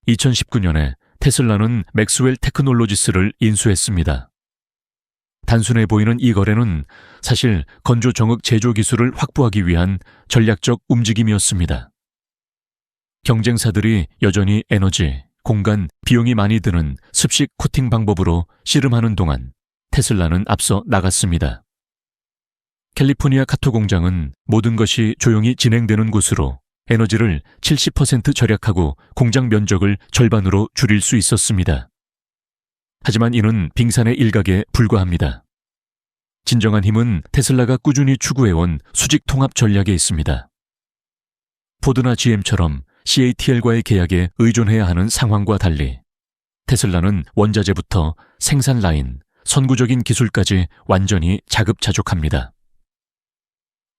D: 2019년에 테슬라는 맥스웰 테크놀로지스를 인수했습니다. 단순해 보이는 이 거래는 사실 건조 정흙 제조 기술을 확보하기 위한 전략적 움직임이었습니다. 경쟁사들이 여전히 에너지, 공간, 비용이 많이 드는 습식 코팅 방법으로 씨름하는 동안 테슬라는 앞서 나갔습니다. 캘리포니아 카토 공장은 모든 것이 조용히 진행되는 곳으로 에너지를 70% 절약하고 공장 면적을 절반으로 줄일 수 있었습니다. 하지만 이는 빙산의 일각에 불과합니다. 진정한 힘은 테슬라가 꾸준히 추구해온 수직 통합 전략에 있습니다. 포드나 GM처럼 CATL과의 계약에 의존해야 하는 상황과 달리 테슬라는 원자재부터 생산 라인, 선구적인 기술까지 완전히 자급자족합니다.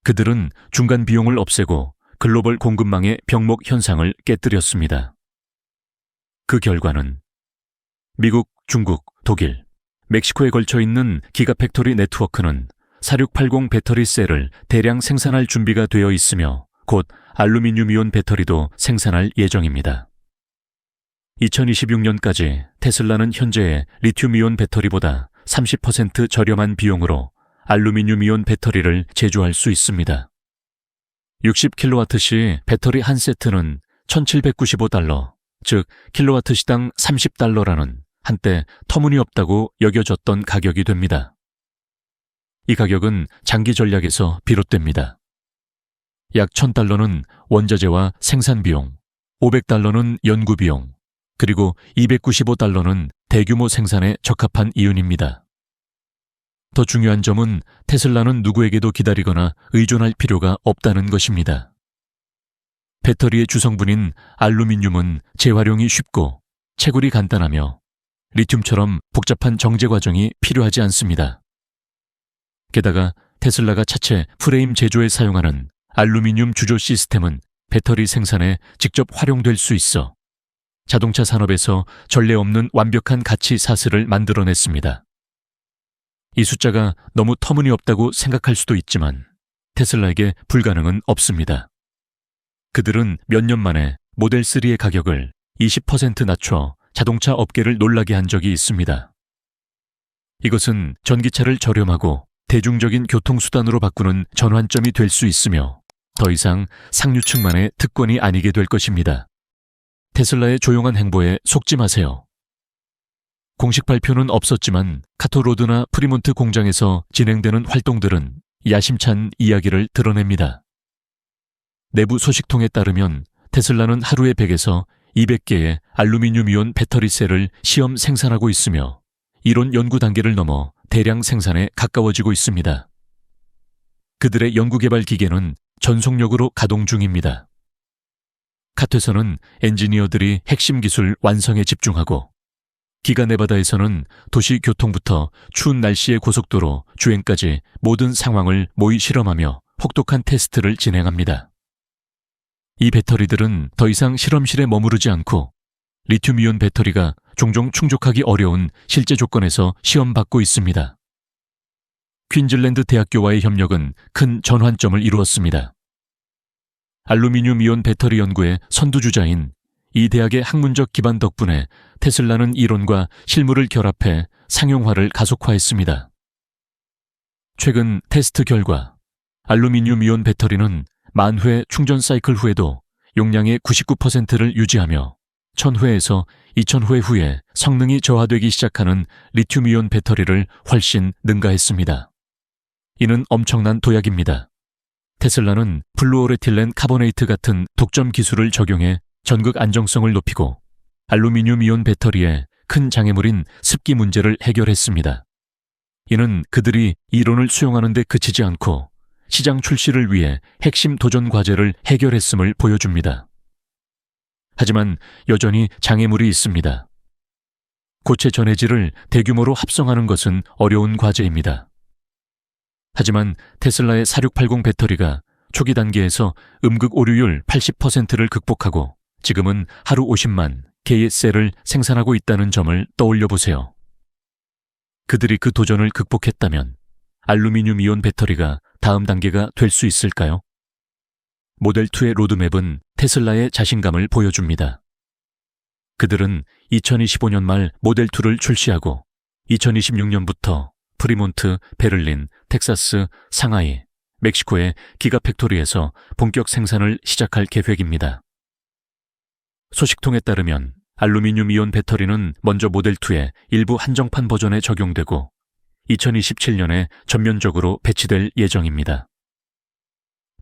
D: 그들은 중간 비용을 없애고 글로벌 공급망의 병목 현상을 깨뜨렸습니다. 그 결과는 미국, 중국, 독일, 멕시코에 걸쳐 있는 기가팩토리 네트워크는 4680 배터리 셀을 대량 생산할 준비가 되어 있으며 곧 알루미늄 이온 배터리도 생산할 예정입니다. 2026년까지 테슬라는 현재의 리튬 이온 배터리보다 30% 저렴한 비용으로 알루미늄 이온 배터리를 제조할 수 있습니다. 60kW시 배터리 한 세트는 $1,795, 즉 킬로와트시당 $30라는 한때 터무니없다고 여겨졌던 가격이 됩니다. 이 가격은 장기 전략에서 비롯됩니다. 약 $1,000는 원자재와 생산 비용, $500는 연구 비용, 그리고 $295는 대규모 생산에 적합한 이윤입니다. 더 중요한 점은 테슬라는 누구에게도 기다리거나 의존할 필요가 없다는 것입니다. 배터리의 주성분인 알루미늄은 재활용이 쉽고 채굴이 간단하며 리튬처럼 복잡한 정제 과정이 필요하지 않습니다. 게다가 테슬라가 차체 프레임 제조에 사용하는 알루미늄 주조 시스템은 배터리 생산에 직접 활용될 수 있어 자동차 산업에서 전례 없는 완벽한 가치 사슬을 만들어냈습니다. 이 숫자가 너무 터무니없다고 생각할 수도 있지만 테슬라에게 불가능은 없습니다. 그들은 몇 년 만에 모델 3의 가격을 20% 낮춰 자동차 업계를 놀라게 한 적이 있습니다. 이것은 전기차를 저렴하고 대중적인 교통수단으로 바꾸는 전환점이 될 수 있으며 더 이상 상류층만의 특권이 아니게 될 것입니다. 테슬라의 조용한 행보에 속지 마세요. 공식 발표는 없었지만 카토로드나 프리몬트 공장에서 진행되는 활동들은 야심찬 이야기를 드러냅니다. 내부 소식통에 따르면 테슬라는 하루에 100에서 200개의 알루미늄 이온 배터리 셀을 시험 생산하고 있으며 이론 연구 단계를 넘어 대량 생산에 가까워지고 있습니다. 그들의 연구개발 기계는 전속력으로 가동 중입니다. 카트에서는 엔지니어들이 핵심 기술 완성에 집중하고 기가 네바다에서는 도시 교통부터 추운 날씨의 고속도로, 주행까지 모든 상황을 모의 실험하며 혹독한 테스트를 진행합니다. 이 배터리들은 더 이상 실험실에 머무르지 않고 리튬이온 배터리가 종종 충족하기 어려운 실제 조건에서 시험받고 있습니다. 퀸즐랜드 대학교와의 협력은 큰 전환점을 이루었습니다. 알루미늄 이온 배터리 연구의 선두주자인 이 대학의 학문적 기반 덕분에 테슬라는 이론과 실물을 결합해 상용화를 가속화했습니다. 최근 테스트 결과 알루미늄 이온 배터리는 만회 충전 사이클 후에도 용량의 99%를 유지하며 1000회에서 2000회 후에 성능이 저하되기 시작하는 리튬이온 배터리를 훨씬 능가했습니다. 이는 엄청난 도약입니다. 테슬라는 플루오레틸렌 카보네이트 같은 독점 기술을 적용해 전극 안정성을 높이고 알루미늄 이온 배터리의 큰 장애물인 습기 문제를 해결했습니다. 이는 그들이 이론을 수용하는 데 그치지 않고 시장 출시를 위해 핵심 도전 과제를 해결했음을 보여줍니다. 하지만 여전히 장애물이 있습니다. 고체 전해질을 대규모로 합성하는 것은 어려운 과제입니다. 하지만 테슬라의 4680 배터리가 초기 단계에서 음극 오류율 80%를 극복하고 지금은 하루 50만 개의 셀을 생산하고 있다는 점을 떠올려 보세요. 그들이 그 도전을 극복했다면 알루미늄 이온 배터리가 다음 단계가 될 수 있을까요? 모델2의 로드맵은 테슬라의 자신감을 보여줍니다. 그들은 2025년 말 모델2를 출시하고 2026년부터 프리몬트, 베를린, 텍사스, 상하이, 멕시코의 기가팩토리에서 본격 생산을 시작할 계획입니다. 소식통에 따르면 알루미늄 이온 배터리는 먼저 모델2의 일부 한정판 버전에 적용되고 2027년에 전면적으로 배치될 예정입니다.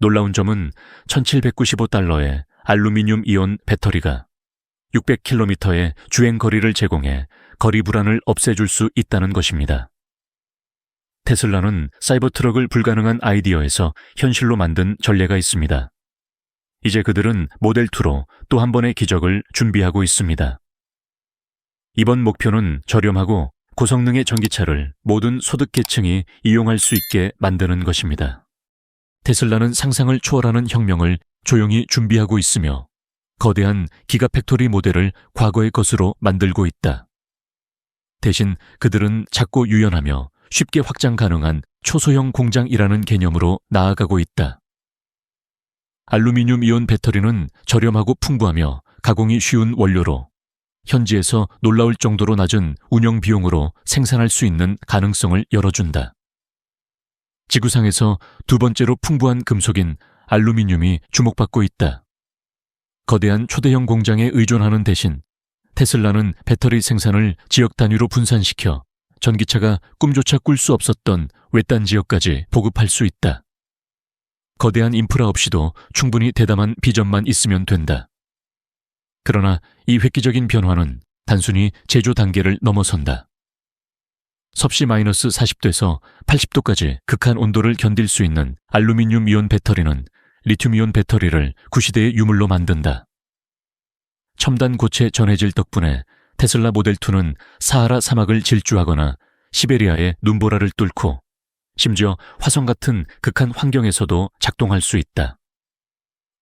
D: 놀라운 점은 1795달러의 알루미늄 이온 배터리가 600km의 주행 거리를 제공해 거리 불안을 없애줄 수 있다는 것입니다. 테슬라는 사이버 트럭을 불가능한 아이디어에서 현실로 만든 전례가 있습니다. 이제 그들은 모델2로 또 한 번의 기적을 준비하고 있습니다. 이번 목표는 저렴하고 고성능의 전기차를 모든 소득계층이 이용할 수 있게 만드는 것입니다. 테슬라는 상상을 초월하는 혁명을 조용히 준비하고 있으며 거대한 기가팩토리 모델을 과거의 것으로 만들고 있다. 대신 그들은 작고 유연하며 쉽게 확장 가능한 초소형 공장이라는 개념으로 나아가고 있다. 알루미늄 이온 배터리는 저렴하고 풍부하며 가공이 쉬운 원료로 현지에서 놀라울 정도로 낮은 운영 비용으로 생산할 수 있는 가능성을 열어준다. 지구상에서 두 번째로 풍부한 금속인 알루미늄이 주목받고 있다. 거대한 초대형 공장에 의존하는 대신 테슬라는 배터리 생산을 지역 단위로 분산시켜 전기차가 꿈조차 꿀 수 없었던 외딴 지역까지 보급할 수 있다. 거대한 인프라 없이도 충분히 대담한 비전만 있으면 된다. 그러나 이 획기적인 변화는 단순히 제조 단계를 넘어선다. 섭씨 마이너스 40도에서 80도까지 극한 온도를 견딜 수 있는 알루미늄 이온 배터리는 리튬 이온 배터리를 구시대의 유물로 만든다. 첨단 고체 전해질 덕분에 테슬라 모델2는 사하라 사막을 질주하거나 시베리아의 눈보라를 뚫고 심지어 화성 같은 극한 환경에서도 작동할 수 있다.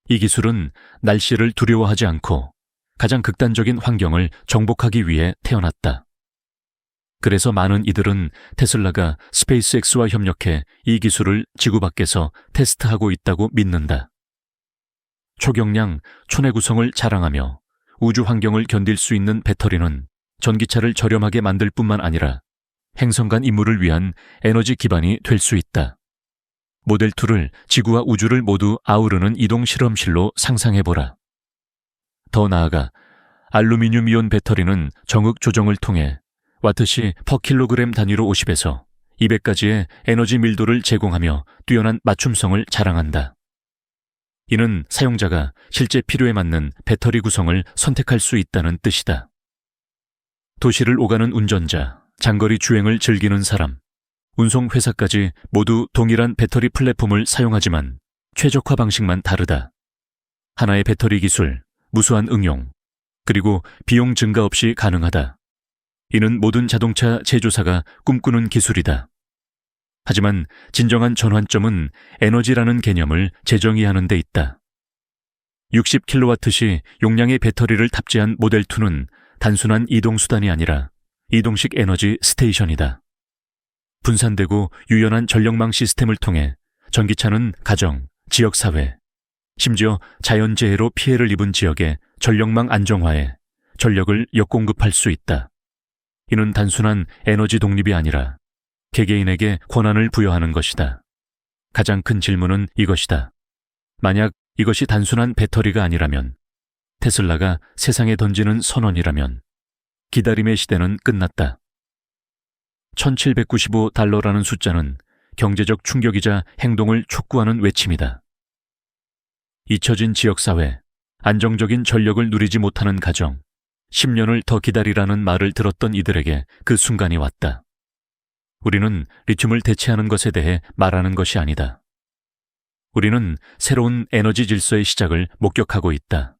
D: 이 기술은 날씨를 두려워하지 않고 가장 극단적인 환경을 정복하기 위해 태어났다. 그래서 많은 이들은 테슬라가 스페이스X와 협력해 이 기술을 지구 밖에서 테스트하고 있다고 믿는다. 초경량, 초내 구성을 자랑하며 우주 환경을 견딜 수 있는 배터리는 전기차를 저렴하게 만들 뿐만 아니라 행성 간 임무를 위한 에너지 기반이 될 수 있다. 모델2를 지구와 우주를 모두 아우르는 이동 실험실로 상상해보라. 더 나아가 알루미늄 이온 배터리는 정극 조정을 통해 와트시 퍼 킬로그램 단위로 50에서 200까지의 에너지 밀도를 제공하며 뛰어난 맞춤성을 자랑한다. 이는 사용자가 실제 필요에 맞는 배터리 구성을 선택할 수 있다는 뜻이다. 도시를 오가는 운전자, 장거리 주행을 즐기는 사람, 운송회사까지 모두 동일한 배터리 플랫폼을 사용하지만 최적화 방식만 다르다. 하나의 배터리 기술, 무수한 응용, 그리고 비용 증가 없이 가능하다. 이는 모든 자동차 제조사가 꿈꾸는 기술이다. 하지만 진정한 전환점은 에너지라는 개념을 재정의하는 데 있다. 60kW시 용량의 배터리를 탑재한 모델2는 단순한 이동수단이 아니라 이동식 에너지 스테이션이다. 분산되고 유연한 전력망 시스템을 통해 전기차는 가정, 지역사회, 심지어 자연재해로 피해를 입은 지역의 전력망 안정화에 전력을 역공급할 수 있다. 이는 단순한 에너지 독립이 아니라 개개인에게 권한을 부여하는 것이다. 가장 큰 질문은 이것이다. 만약 이것이 단순한 배터리가 아니라면 테슬라가 세상에 던지는 선언이라면 기다림의 시대는 끝났다. $1,795라는 숫자는 경제적 충격이자 행동을 촉구하는 외침이다. 잊혀진 지역사회, 안정적인 전력을 누리지 못하는 가정, 10년을 더 기다리라는 말을 들었던 이들에게 그 순간이 왔다. 우리는 리튬을 대체하는 것에 대해 말하는 것이 아니다. 우리는 새로운 에너지 질서의 시작을 목격하고 있다.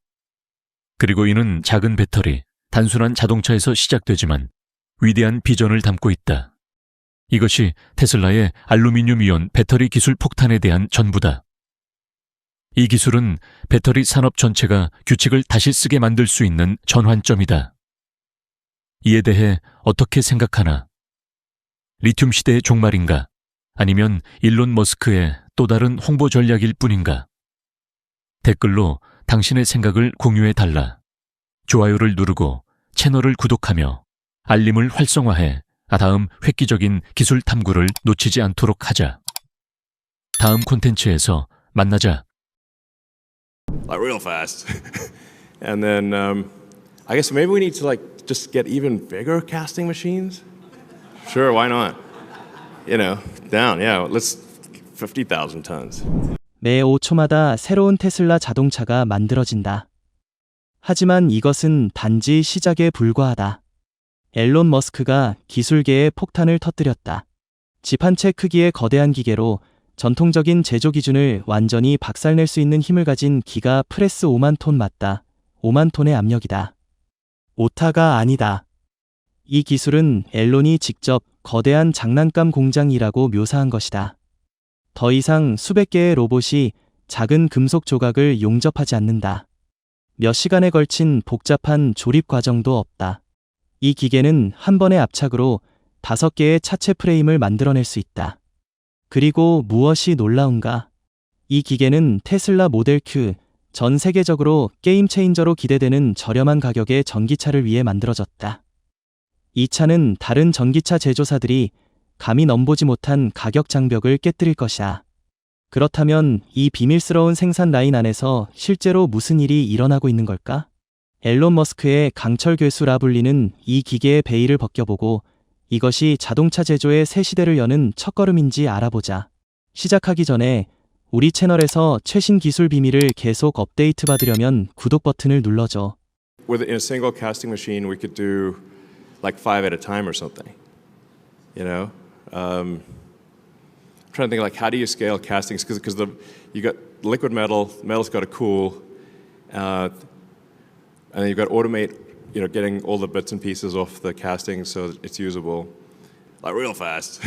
D: 그리고 이는 작은 배터리, 단순한 자동차에서 시작되지만 위대한 비전을 담고 있다. 이것이 테슬라의 알루미늄 이온 배터리 기술 폭탄에 대한 전부다. 이 기술은 배터리 산업 전체가 규칙을 다시 쓰게 만들 수 있는 전환점이다. 이에 대해 어떻게 생각하나? 리튬 시대의 종말인가? 아니면 일론 머스크의 또 다른 홍보 전략일 뿐인가? 댓글로 당신의 생각을 공유해달라. 좋아요를 누르고 채널을 구독하며 알림을 활성화해 다음 획기적인 기술 탐구를 놓치지 않도록 하자. 다음 콘텐츠에서 만나자.
C: Like real fast. And then I guess maybe we need to like just get even bigger casting machines. Sure, why not? You know, down, yeah, let's 50,000 tons.
A: 매 5초마다 새로운 테슬라 자동차가 만들어진다. 하지만 이것은 단지 시작에 불과하다. 앨런 머스크가 기술계의 폭탄을 터뜨렸다. 집 한 채 크기의 거대한 기계로 전통적인 제조 기준을 완전히 박살낼 수 있는 힘을 가진 기가 프레스 5만 톤 맞다. 5만 톤의 압력이다. 오타가 아니다. 이 기술은 앨론이 직접 거대한 장난감 공장이라고 묘사한 것이다. 더 이상 수백 개의 로봇이 작은 금속 조각을 용접하지 않는다. 몇 시간에 걸친 복잡한 조립 과정도 없다. 이 기계는 한 번의 압착으로 5개의 차체 프레임을 만들어낼 수 있다. 그리고 무엇이 놀라운가? 이 기계는 테슬라 모델 Q, 전 세계적으로 게임 체인저로 기대되는 저렴한 가격의 전기차를 위해 만들어졌다. 이 차는 다른 전기차 제조사들이 감히 넘보지 못한 가격 장벽을 깨뜨릴 것이다. 그렇다면 이 비밀스러운 생산 라인 안에서 실제로 무슨 일이 일어나고 있는 걸까? 앨런 머스크의 강철 괴수라 불리는 이 기계의 베일을 벗겨보고 이것이 자동차 제조의 새 시대를 여는 첫걸음인지 알아보자. 시작하기 전에 우리 채널에서 최신 기술 비밀을 계속 업데이트 받으려면 구독 버튼을 눌러줘.
C: In a single casting machine, we could do like 5 at a time or something. You know, I'm trying to think like how do you scale castings? Because you got liquid metal, metal's got to cool, and then you've got to automate. You know, getting all the bits and pieces off the casting so it's usable, like real fast.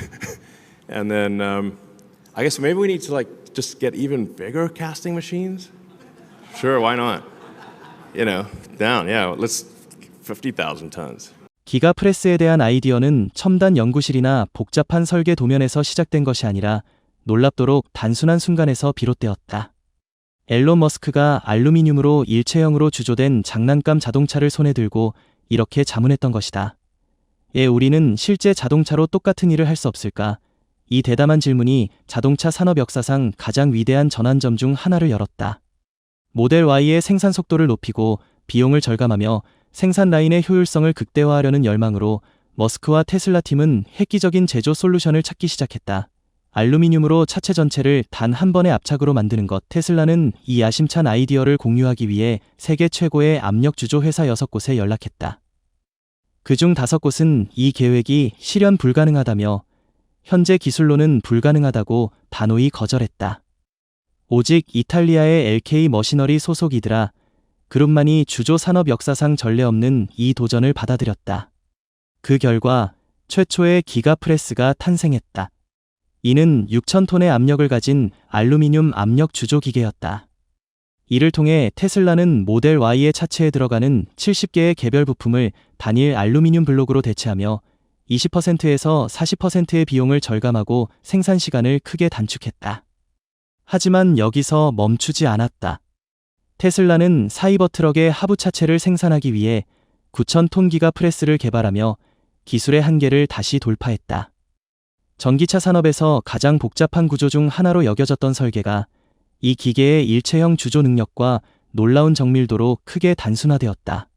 C: And then I guess maybe we need to like just get even bigger casting machines. Sure, why not? You know, down, yeah, let's 50,000 tons.
A: 기가 프레스에 대한 아이디어는 첨단 연구실이나 복잡한 설계 도면에서 시작된 것이 아니라 놀랍도록 단순한 순간에서 비롯되었다. 앨런 머스크가 알루미늄으로 일체형으로 주조된 장난감 자동차를 손에 들고 이렇게 자문했던 것이다. 우리는 실제 자동차로 똑같은 일을 할 수 없을까? 이 대담한 질문이 자동차 산업 역사상 가장 위대한 전환점 중 하나를 열었다. 모델 Y의 생산 속도를 높이고 비용을 절감하며 생산 라인의 효율성을 극대화하려는 열망으로 머스크와 테슬라 팀은 획기적인 제조 솔루션을 찾기 시작했다. 알루미늄으로 차체 전체를 단 한 번의 압착으로 만드는 것. 테슬라는 이 야심찬 아이디어를 공유하기 위해 세계 최고의 압력 주조 회사 6곳에 연락했다. 그중 5곳은 이 계획이 실현 불가능하다며 현재 기술로는 불가능하다고 단호히 거절했다. 오직 이탈리아의 LK 머시너리 소속이더라. 그룹만이 주조 산업 역사상 전례 없는 이 도전을 받아들였다. 그 결과 최초의 기가 프레스가 탄생했다. 이는 6,000톤의 압력을 가진 알루미늄 압력 주조 기계였다. 이를 통해 테슬라는 모델 Y의 차체에 들어가는 70개의 개별 부품을 단일 알루미늄 블록으로 대체하며 20%에서 40%의 비용을 절감하고 생산 시간을 크게 단축했다. 하지만 여기서 멈추지 않았다. 테슬라는 사이버트럭의 하부 차체를 생산하기 위해 9,000톤 기가 프레스를 개발하며 기술의 한계를 다시 돌파했다. 전기차 산업에서 가장 복잡한 구조 중 하나로 여겨졌던 설계가 이 기계의 일체형 주조 능력과 놀라운 정밀도로 크게 단순화되었다.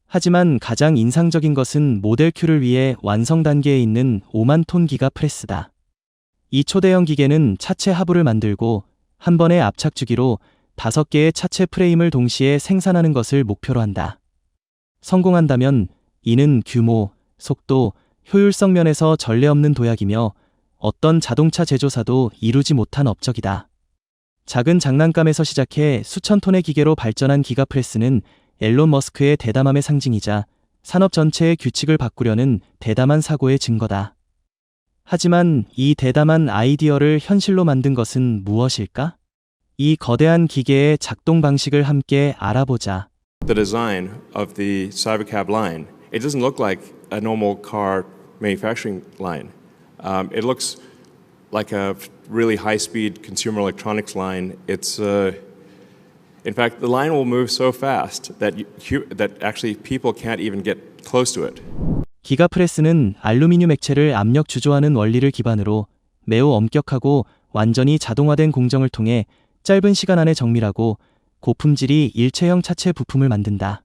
A: 하지만 가장 인상적인 것은 모델 Q를 위해 완성 단계에 있는 5만 톤 기가 프레스다. 이 초대형 기계는 차체 하부를 만들고 한 번의 압착주기로 5개의 차체 프레임을 동시에 생산하는 것을 목표로 한다. 성공한다면 이는 규모, 속도, 효율성 면에서 전례 없는 도약이며 어떤 자동차 제조사도 이루지 못한 업적이다. 작은 장난감에서 시작해 수천 톤의 기계로 발전한 기가프레스는 앨런 머스크의 대담함의 상징이자 산업 전체의 규칙을 바꾸려는 대담한 사고의 증거다. 하지만 이 대담한 아이디어를 현실로 만든 것은 무엇일까? 이 거대한 기계의 작동 방식을 함께 알아보자.
C: The design of the Cybercab line, it doesn't look like a normal car manufacturing line. It looks like a really high-speed consumer electronics line. In fact, the line will move so fast that actually people can't even get close to it.
A: 기가프레스는 알루미늄 액체를 압력 주조하는 원리를 기반으로 매우 엄격하고 완전히 자동화된 공정을 통해 짧은 시간 안에 정밀하고 고품질이 일체형 차체 부품을 만든다.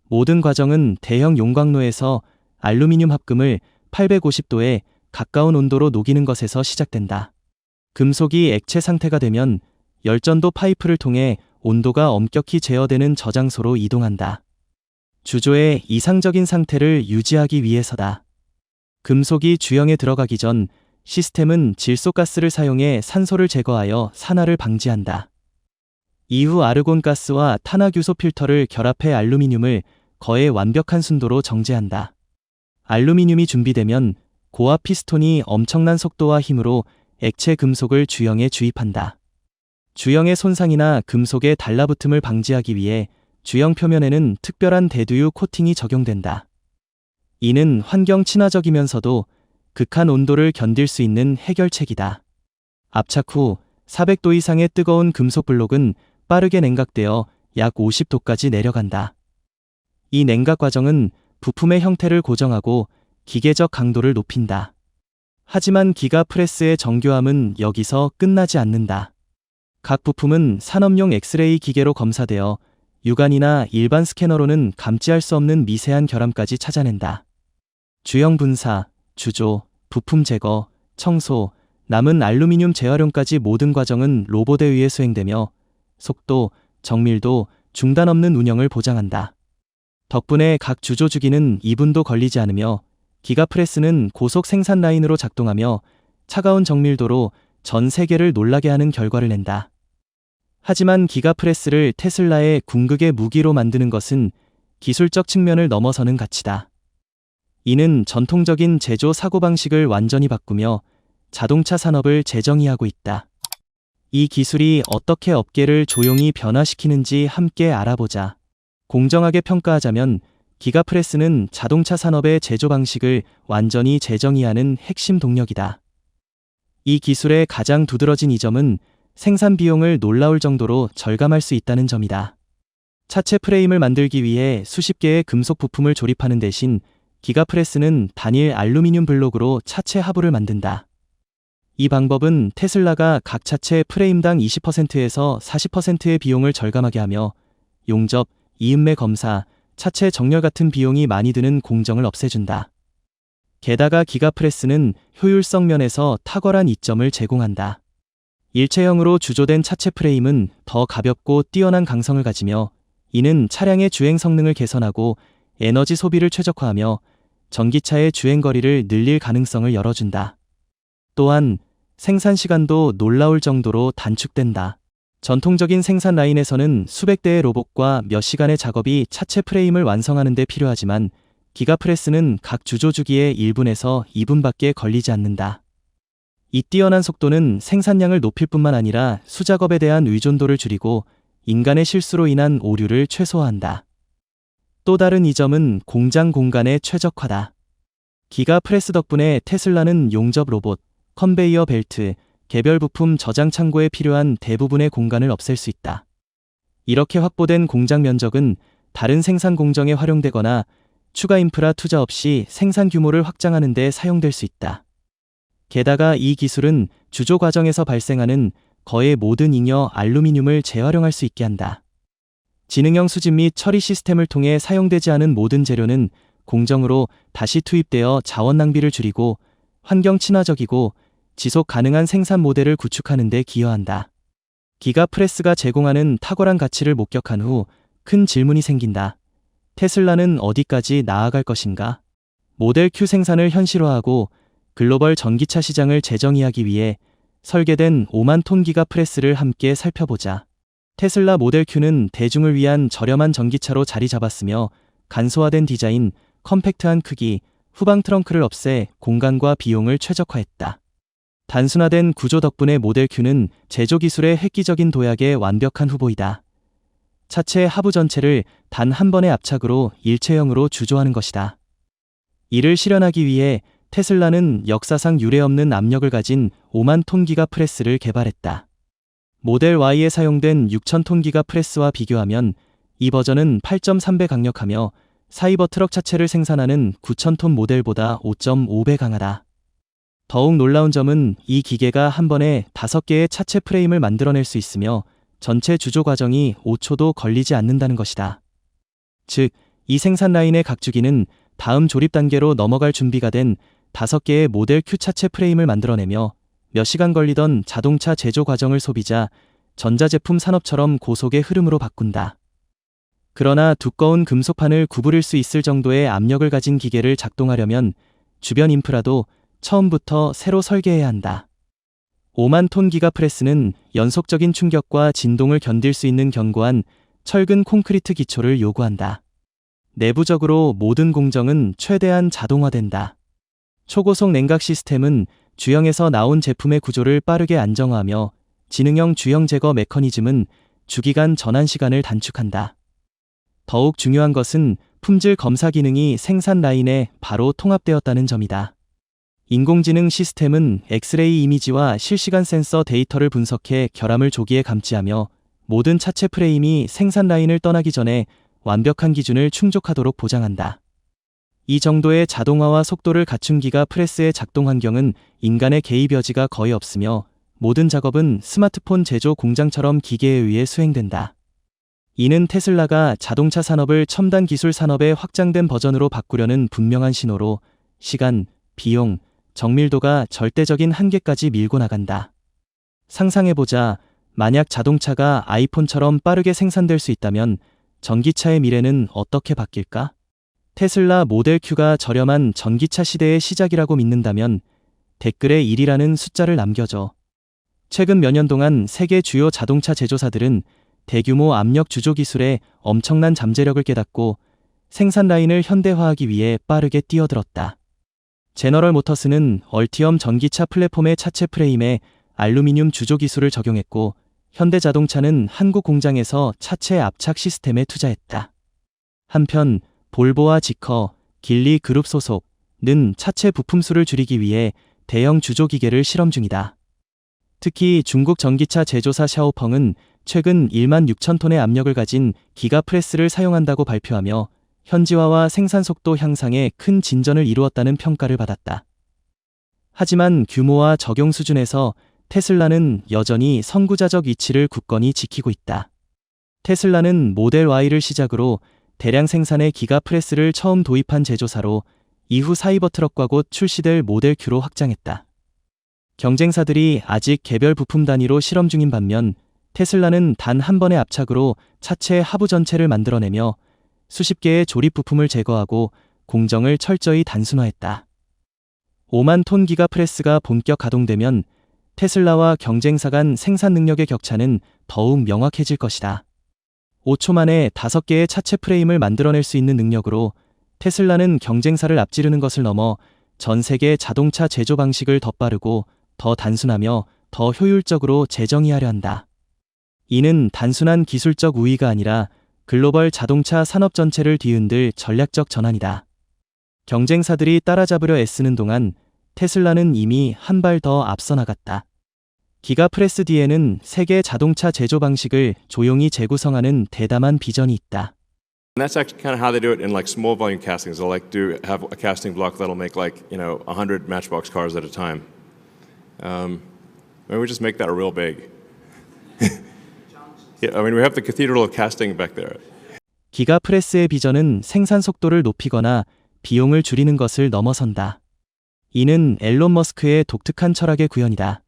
A: 모든 과정은 대형 용광로에서 알루미늄 합금을 850도에 가까운 온도로 녹이는 것에서 시작된다. 금속이 액체 상태가 되면 열전도 파이프를 통해 온도가 엄격히 제어되는 저장소로 이동한다. 주조의 이상적인 상태를 유지하기 위해서다. 금속이 주형에 들어가기 전 시스템은 질소가스를 사용해 산소를 제거하여 산화를 방지한다. 이후 아르곤가스와 탄화규소 필터를 결합해 알루미늄을 거의 완벽한 순도로 정제한다. 알루미늄이 준비되면 고압 피스톤이 엄청난 속도와 힘으로 액체 금속을 주형에 주입한다. 주형의 손상이나 금속의 달라붙음을 방지하기 위해 주형 표면에는 특별한 대두유 코팅이 적용된다. 이는 환경 친화적이면서도 극한 온도를 견딜 수 있는 해결책이다. 압착 후 400도 이상의 뜨거운 금속 블록은 빠르게 냉각되어 약 50도까지 내려간다. 이 냉각 과정은 부품의 형태를 고정하고 기계적 강도를 높인다. 하지만 기가프레스의 정교함은 여기서 끝나지 않는다. 각 부품은 산업용 엑스레이 기계로 검사되어 육안이나 일반 스캐너로는 감지할 수 없는 미세한 결함까지 찾아낸다. 주형 분사, 주조, 부품 제거, 청소, 남은 알루미늄 재활용까지 모든 과정은 로봇에 의해 수행되며 속도, 정밀도, 중단 없는 운영을 보장한다. 덕분에 각 주조 주기는 2분도 걸리지 않으며 기가프레스는 고속 생산 라인으로 작동하며 차가운 정밀도로 전 세계를 놀라게 하는 결과를 낸다. 하지만 기가프레스를 테슬라의 궁극의 무기로 만드는 것은 기술적 측면을 넘어서는 가치다. 이는 전통적인 제조 사고방식을 완전히 바꾸며 자동차 산업을 재정의하고 있다. 이 기술이 어떻게 업계를 조용히 변화시키는지 함께 알아보자. 공정하게 평가하자면 기가프레스는 자동차 산업의 제조 방식을 완전히 재정의하는 핵심 동력이다. 이 기술의 가장 두드러진 이점은 생산 비용을 놀라울 정도로 절감할 수 있다는 점이다. 차체 프레임을 만들기 위해 수십 개의 금속 부품을 조립하는 대신 기가프레스는 단일 알루미늄 블록으로 차체 하부를 만든다. 이 방법은 테슬라가 각 차체 프레임당 20%에서 40%의 비용을 절감하게 하며 용접, 이음매 검사, 차체 정렬 같은 비용이 많이 드는 공정을 없애준다. 게다가 기가프레스는 효율성 면에서 탁월한 이점을 제공한다. 일체형으로 주조된 차체 프레임은 더 가볍고 뛰어난 강성을 가지며 이는 차량의 주행 성능을 개선하고 에너지 소비를 최적화하며 전기차의 주행거리를 늘릴 가능성을 열어준다. 또한 생산 시간도 놀라울 정도로 단축된다. 전통적인 생산 라인에서는 수백 대의 로봇과 몇 시간의 작업이 차체 프레임을 완성하는 데 필요하지만 기가프레스는 각 주조 주기에 1분에서 2분밖에 걸리지 않는다. 이 뛰어난 속도는 생산량을 높일 뿐만 아니라 수작업에 대한 의존도를 줄이고 인간의 실수로 인한 오류를 최소화한다. 또 다른 이점은 공장 공간의 최적화다. 기가프레스 덕분에 테슬라는 용접 로봇, 컨베이어 벨트, 개별 부품 저장 창고에 필요한 대부분의 공간을 없앨 수 있다. 이렇게 확보된 공장 면적은 다른 생산 공정에 활용되거나 추가 인프라 투자 없이 생산 규모를 확장하는 데 사용될 수 있다. 게다가 이 기술은 주조 과정에서 발생하는 거의 모든 잉여 알루미늄을 재활용할 수 있게 한다. 지능형 수집 및 처리 시스템을 통해 사용되지 않은 모든 재료는 공정으로 다시 투입되어 자원 낭비를 줄이고 환경 친화적이고 지속 가능한 생산 모델을 구축하는 데 기여한다. 기가프레스가 제공하는 탁월한 가치를 목격한 후 큰 질문이 생긴다. 테슬라는 어디까지 나아갈 것인가? 모델 Q 생산을 현실화하고 글로벌 전기차 시장을 재정의하기 위해 설계된 5만 톤 기가프레스를 함께 살펴보자. 테슬라 모델 Q는 대중을 위한 저렴한 전기차로 자리 잡았으며 간소화된 디자인, 컴팩트한 크기, 후방 트렁크를 없애 공간과 비용을 최적화했다. 단순화된 구조 덕분에 모델 Q는 제조 기술의 획기적인 도약의 완벽한 후보이다. 차체 하부 전체를 단 한 번의 압착으로 일체형으로 주조하는 것이다. 이를 실현하기 위해 테슬라는 역사상 유례없는 압력을 가진 5만 톤 기가프레스를 개발했다. 모델 Y에 사용된 6천 톤 기가프레스와 비교하면 이 버전은 8.3배 강력하며 사이버 트럭 차체를 생산하는 9천 톤 모델보다 5.5배 강하다. 더욱 놀라운 점은 이 기계가 한 번에 5개의 차체 프레임을 만들어낼 수 있으며 전체 주조 과정이 5초도 걸리지 않는다는 것이다. 즉, 이 생산 라인의 각 주기는 다음 조립 단계로 넘어갈 준비가 된 5개의 모델 Q 차체 프레임을 만들어내며 몇 시간 걸리던 자동차 제조 과정을 소비자, 전자제품 산업처럼 고속의 흐름으로 바꾼다. 그러나 두꺼운 금속판을 구부릴 수 있을 정도의 압력을 가진 기계를 작동하려면 주변 인프라도 처음부터 새로 설계해야 한다. 5만 톤 기가프레스는 연속적인 충격과 진동을 견딜 수 있는 견고한 철근 콘크리트 기초를 요구한다. 내부적으로 모든 공정은 최대한 자동화된다. 초고속 냉각 시스템은 주형에서 나온 제품의 구조를 빠르게 안정화하며 지능형 주형 제거 메커니즘은 주기간 전환 시간을 단축한다. 더욱 중요한 것은 품질 검사 기능이 생산 라인에 바로 통합되었다는 점이다. 인공지능 시스템은 엑스레이 이미지와 실시간 센서 데이터를 분석해 결함을 조기에 감지하며 모든 차체 프레임이 생산 라인을 떠나기 전에 완벽한 기준을 충족하도록 보장한다. 이 정도의 자동화와 속도를 갖춘 기가프레스의 작동 환경은 인간의 개입 여지가 거의 없으며 모든 작업은 스마트폰 제조 공장처럼 기계에 의해 수행된다. 이는 테슬라가 자동차 산업을 첨단 기술 산업의 확장된 버전으로 바꾸려는 분명한 신호로 시간, 비용, 정밀도가 절대적인 한계까지 밀고 나간다. 상상해보자. 만약 자동차가 아이폰처럼 빠르게 생산될 수 있다면 전기차의 미래는 어떻게 바뀔까? 테슬라 모델 Q가 저렴한 전기차 시대의 시작이라고 믿는다면 댓글에 1이라는 숫자를 남겨줘. 최근 몇 년 동안 세계 주요 자동차 제조사들은 대규모 압력 주조 기술의 엄청난 잠재력을 깨닫고 생산 라인을 현대화하기 위해 빠르게 뛰어들었다. 제너럴 모터스는 얼티엄 전기차 플랫폼의 차체 프레임에 알루미늄 주조 기술을 적용했고 현대자동차는 한국 공장에서 차체 압착 시스템에 투자했다. 한편 볼보와 지커, 길리 그룹 소속은 차체 부품 수를 줄이기 위해 대형 주조 기계를 실험 중이다. 특히 중국 전기차 제조사 샤오펑은 최근 1만 6천 톤의 압력을 가진 기가프레스를 사용한다고 발표하며 현지화와 생산 속도 향상에 큰 진전을 이루었다는 평가를 받았다. 하지만 규모와 적용 수준에서 테슬라는 여전히 선구자적 위치를 굳건히 지키고 있다. 테슬라는 모델 Y를 시작으로 대량 생산의 기가프레스를 처음 도입한 제조사로 이후 사이버 트럭과 곧 출시될 모델 Q로 확장했다. 경쟁사들이 아직 개별 부품 단위로 실험 중인 반면 테슬라는 단 한 번의 압착으로 차체 하부 전체를 만들어내며 수십 개의 조립 부품을 제거하고 공정을 철저히 단순화했다. 5만 톤 기가프레스가 본격 가동되면 테슬라와 경쟁사 간 생산 능력의 격차는 더욱 명확해질 것이다. 5초 만에 5개의 차체 프레임을 만들어낼 수 있는 능력으로 테슬라는 경쟁사를 앞지르는 것을 넘어 전 세계 자동차 제조 방식을 더 빠르고 더 단순하며 더 효율적으로 재정의하려 한다. 이는 단순한 기술적 우위가 아니라 글로벌 자동차 산업 전체를 뒤흔들 전략적 전환이다. 경쟁사들이 따라잡으려 애쓰는 동안 테슬라는 이미 한 발 더 앞서 나갔다. 기가프레스 뒤에는 세계 자동차 제조 방식을 조용히 재구성하는 대담한 비전이 있다.
C: And that's actually kind of how they do it in like small volume castings. They'll like have a casting block that'll make like 100 Matchbox cars at a time. Maybe we just make that real big. Yeah, I mean, we have the cathedral casting back there.
A: 기가프레스의 비전은 생산 속도를 높이거나 비용을 줄이는 것을 넘어선다. 이는 앨런 머스크의 독특한 철학의 구현이다.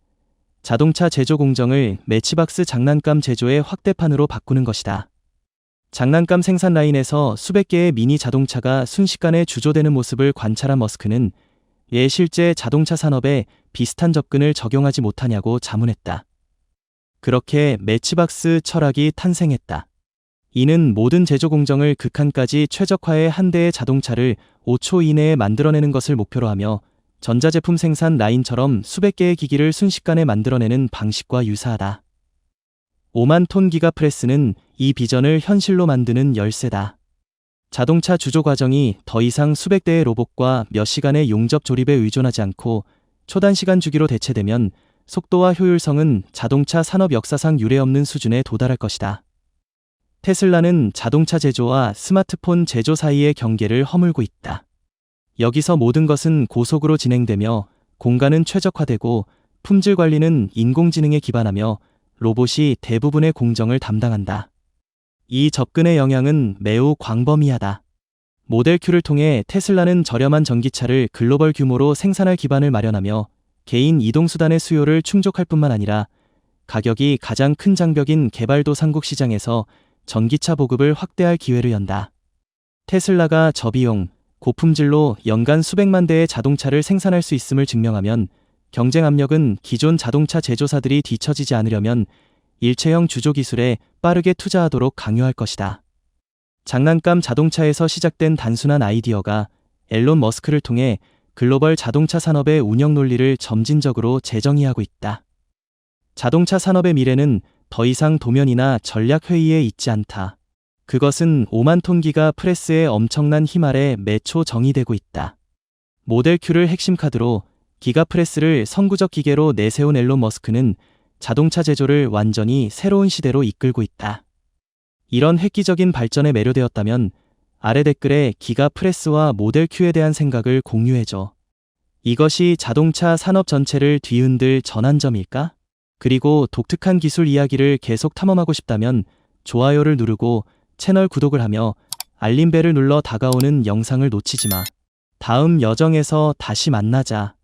A: 자동차 제조 공정을 매치박스 장난감 제조의 확대판으로 바꾸는 것이다. 장난감 생산 라인에서 수백 개의 미니 자동차가 순식간에 주조되는 모습을 관찰한 머스크는 왜 실제 자동차 산업에 비슷한 접근을 적용하지 못하냐고 자문했다. 그렇게 매치박스 철학이 탄생했다. 이는 모든 제조 공정을 극한까지 최적화해 한 대의 자동차를 5초 이내에 만들어내는 것을 목표로 하며 전자제품 생산 라인처럼 수백 개의 기기를 순식간에 만들어내는 방식과 유사하다. 5만 톤 기가프레스는 이 비전을 현실로 만드는 열쇠다. 자동차 주조 과정이 더 이상 수백 대의 로봇과 몇 시간의 용접 조립에 의존하지 않고 초단시간 주기로 대체되면 속도와 효율성은 자동차 산업 역사상 유례없는 수준에 도달할 것이다. 테슬라는 자동차 제조와 스마트폰 제조 사이의 경계를 허물고 있다. 여기서 모든 것은 고속으로 진행되며 공간은 최적화되고 품질 관리는 인공지능에 기반하며 로봇이 대부분의 공정을 담당한다. 이 접근의 영향은 매우 광범위하다. 모델 Q를 통해 테슬라는 저렴한 전기차를 글로벌 규모로 생산할 기반을 마련하며 개인 이동수단의 수요를 충족할 뿐만 아니라 가격이 가장 큰 장벽인 개발도상국 시장에서 전기차 보급을 확대할 기회를 연다. 테슬라가 저비용, 고품질로 연간 수백만 대의 자동차를 생산할 수 있음을 증명하면 경쟁 압력은 기존 자동차 제조사들이 뒤처지지 않으려면 일체형 주조 기술에 빠르게 투자하도록 강요할 것이다. 장난감 자동차에서 시작된 단순한 아이디어가 앨런 머스크를 통해 글로벌 자동차 산업의 운영 논리를 점진적으로 재정의하고 있다. 자동차 산업의 미래는 더 이상 도면이나 전략 회의에 있지 않다. 그것은 5만 톤 기가 프레스의 엄청난 힘 아래 매초 정의되고 있다. 모델 Q를 핵심 카드로 기가 프레스를 선구적 기계로 내세운 앨런 머스크는 자동차 제조를 완전히 새로운 시대로 이끌고 있다. 이런 획기적인 발전에 매료되었다면 아래 댓글에 기가 프레스와 모델 Q에 대한 생각을 공유해줘. 이것이 자동차 산업 전체를 뒤흔들 전환점일까? 그리고 독특한 기술 이야기를 계속 탐험하고 싶다면 좋아요를 누르고 채널 구독을 하며 알림벨을 눌러 다가오는 영상을 놓치지 마. 다음 여정에서 다시 만나자.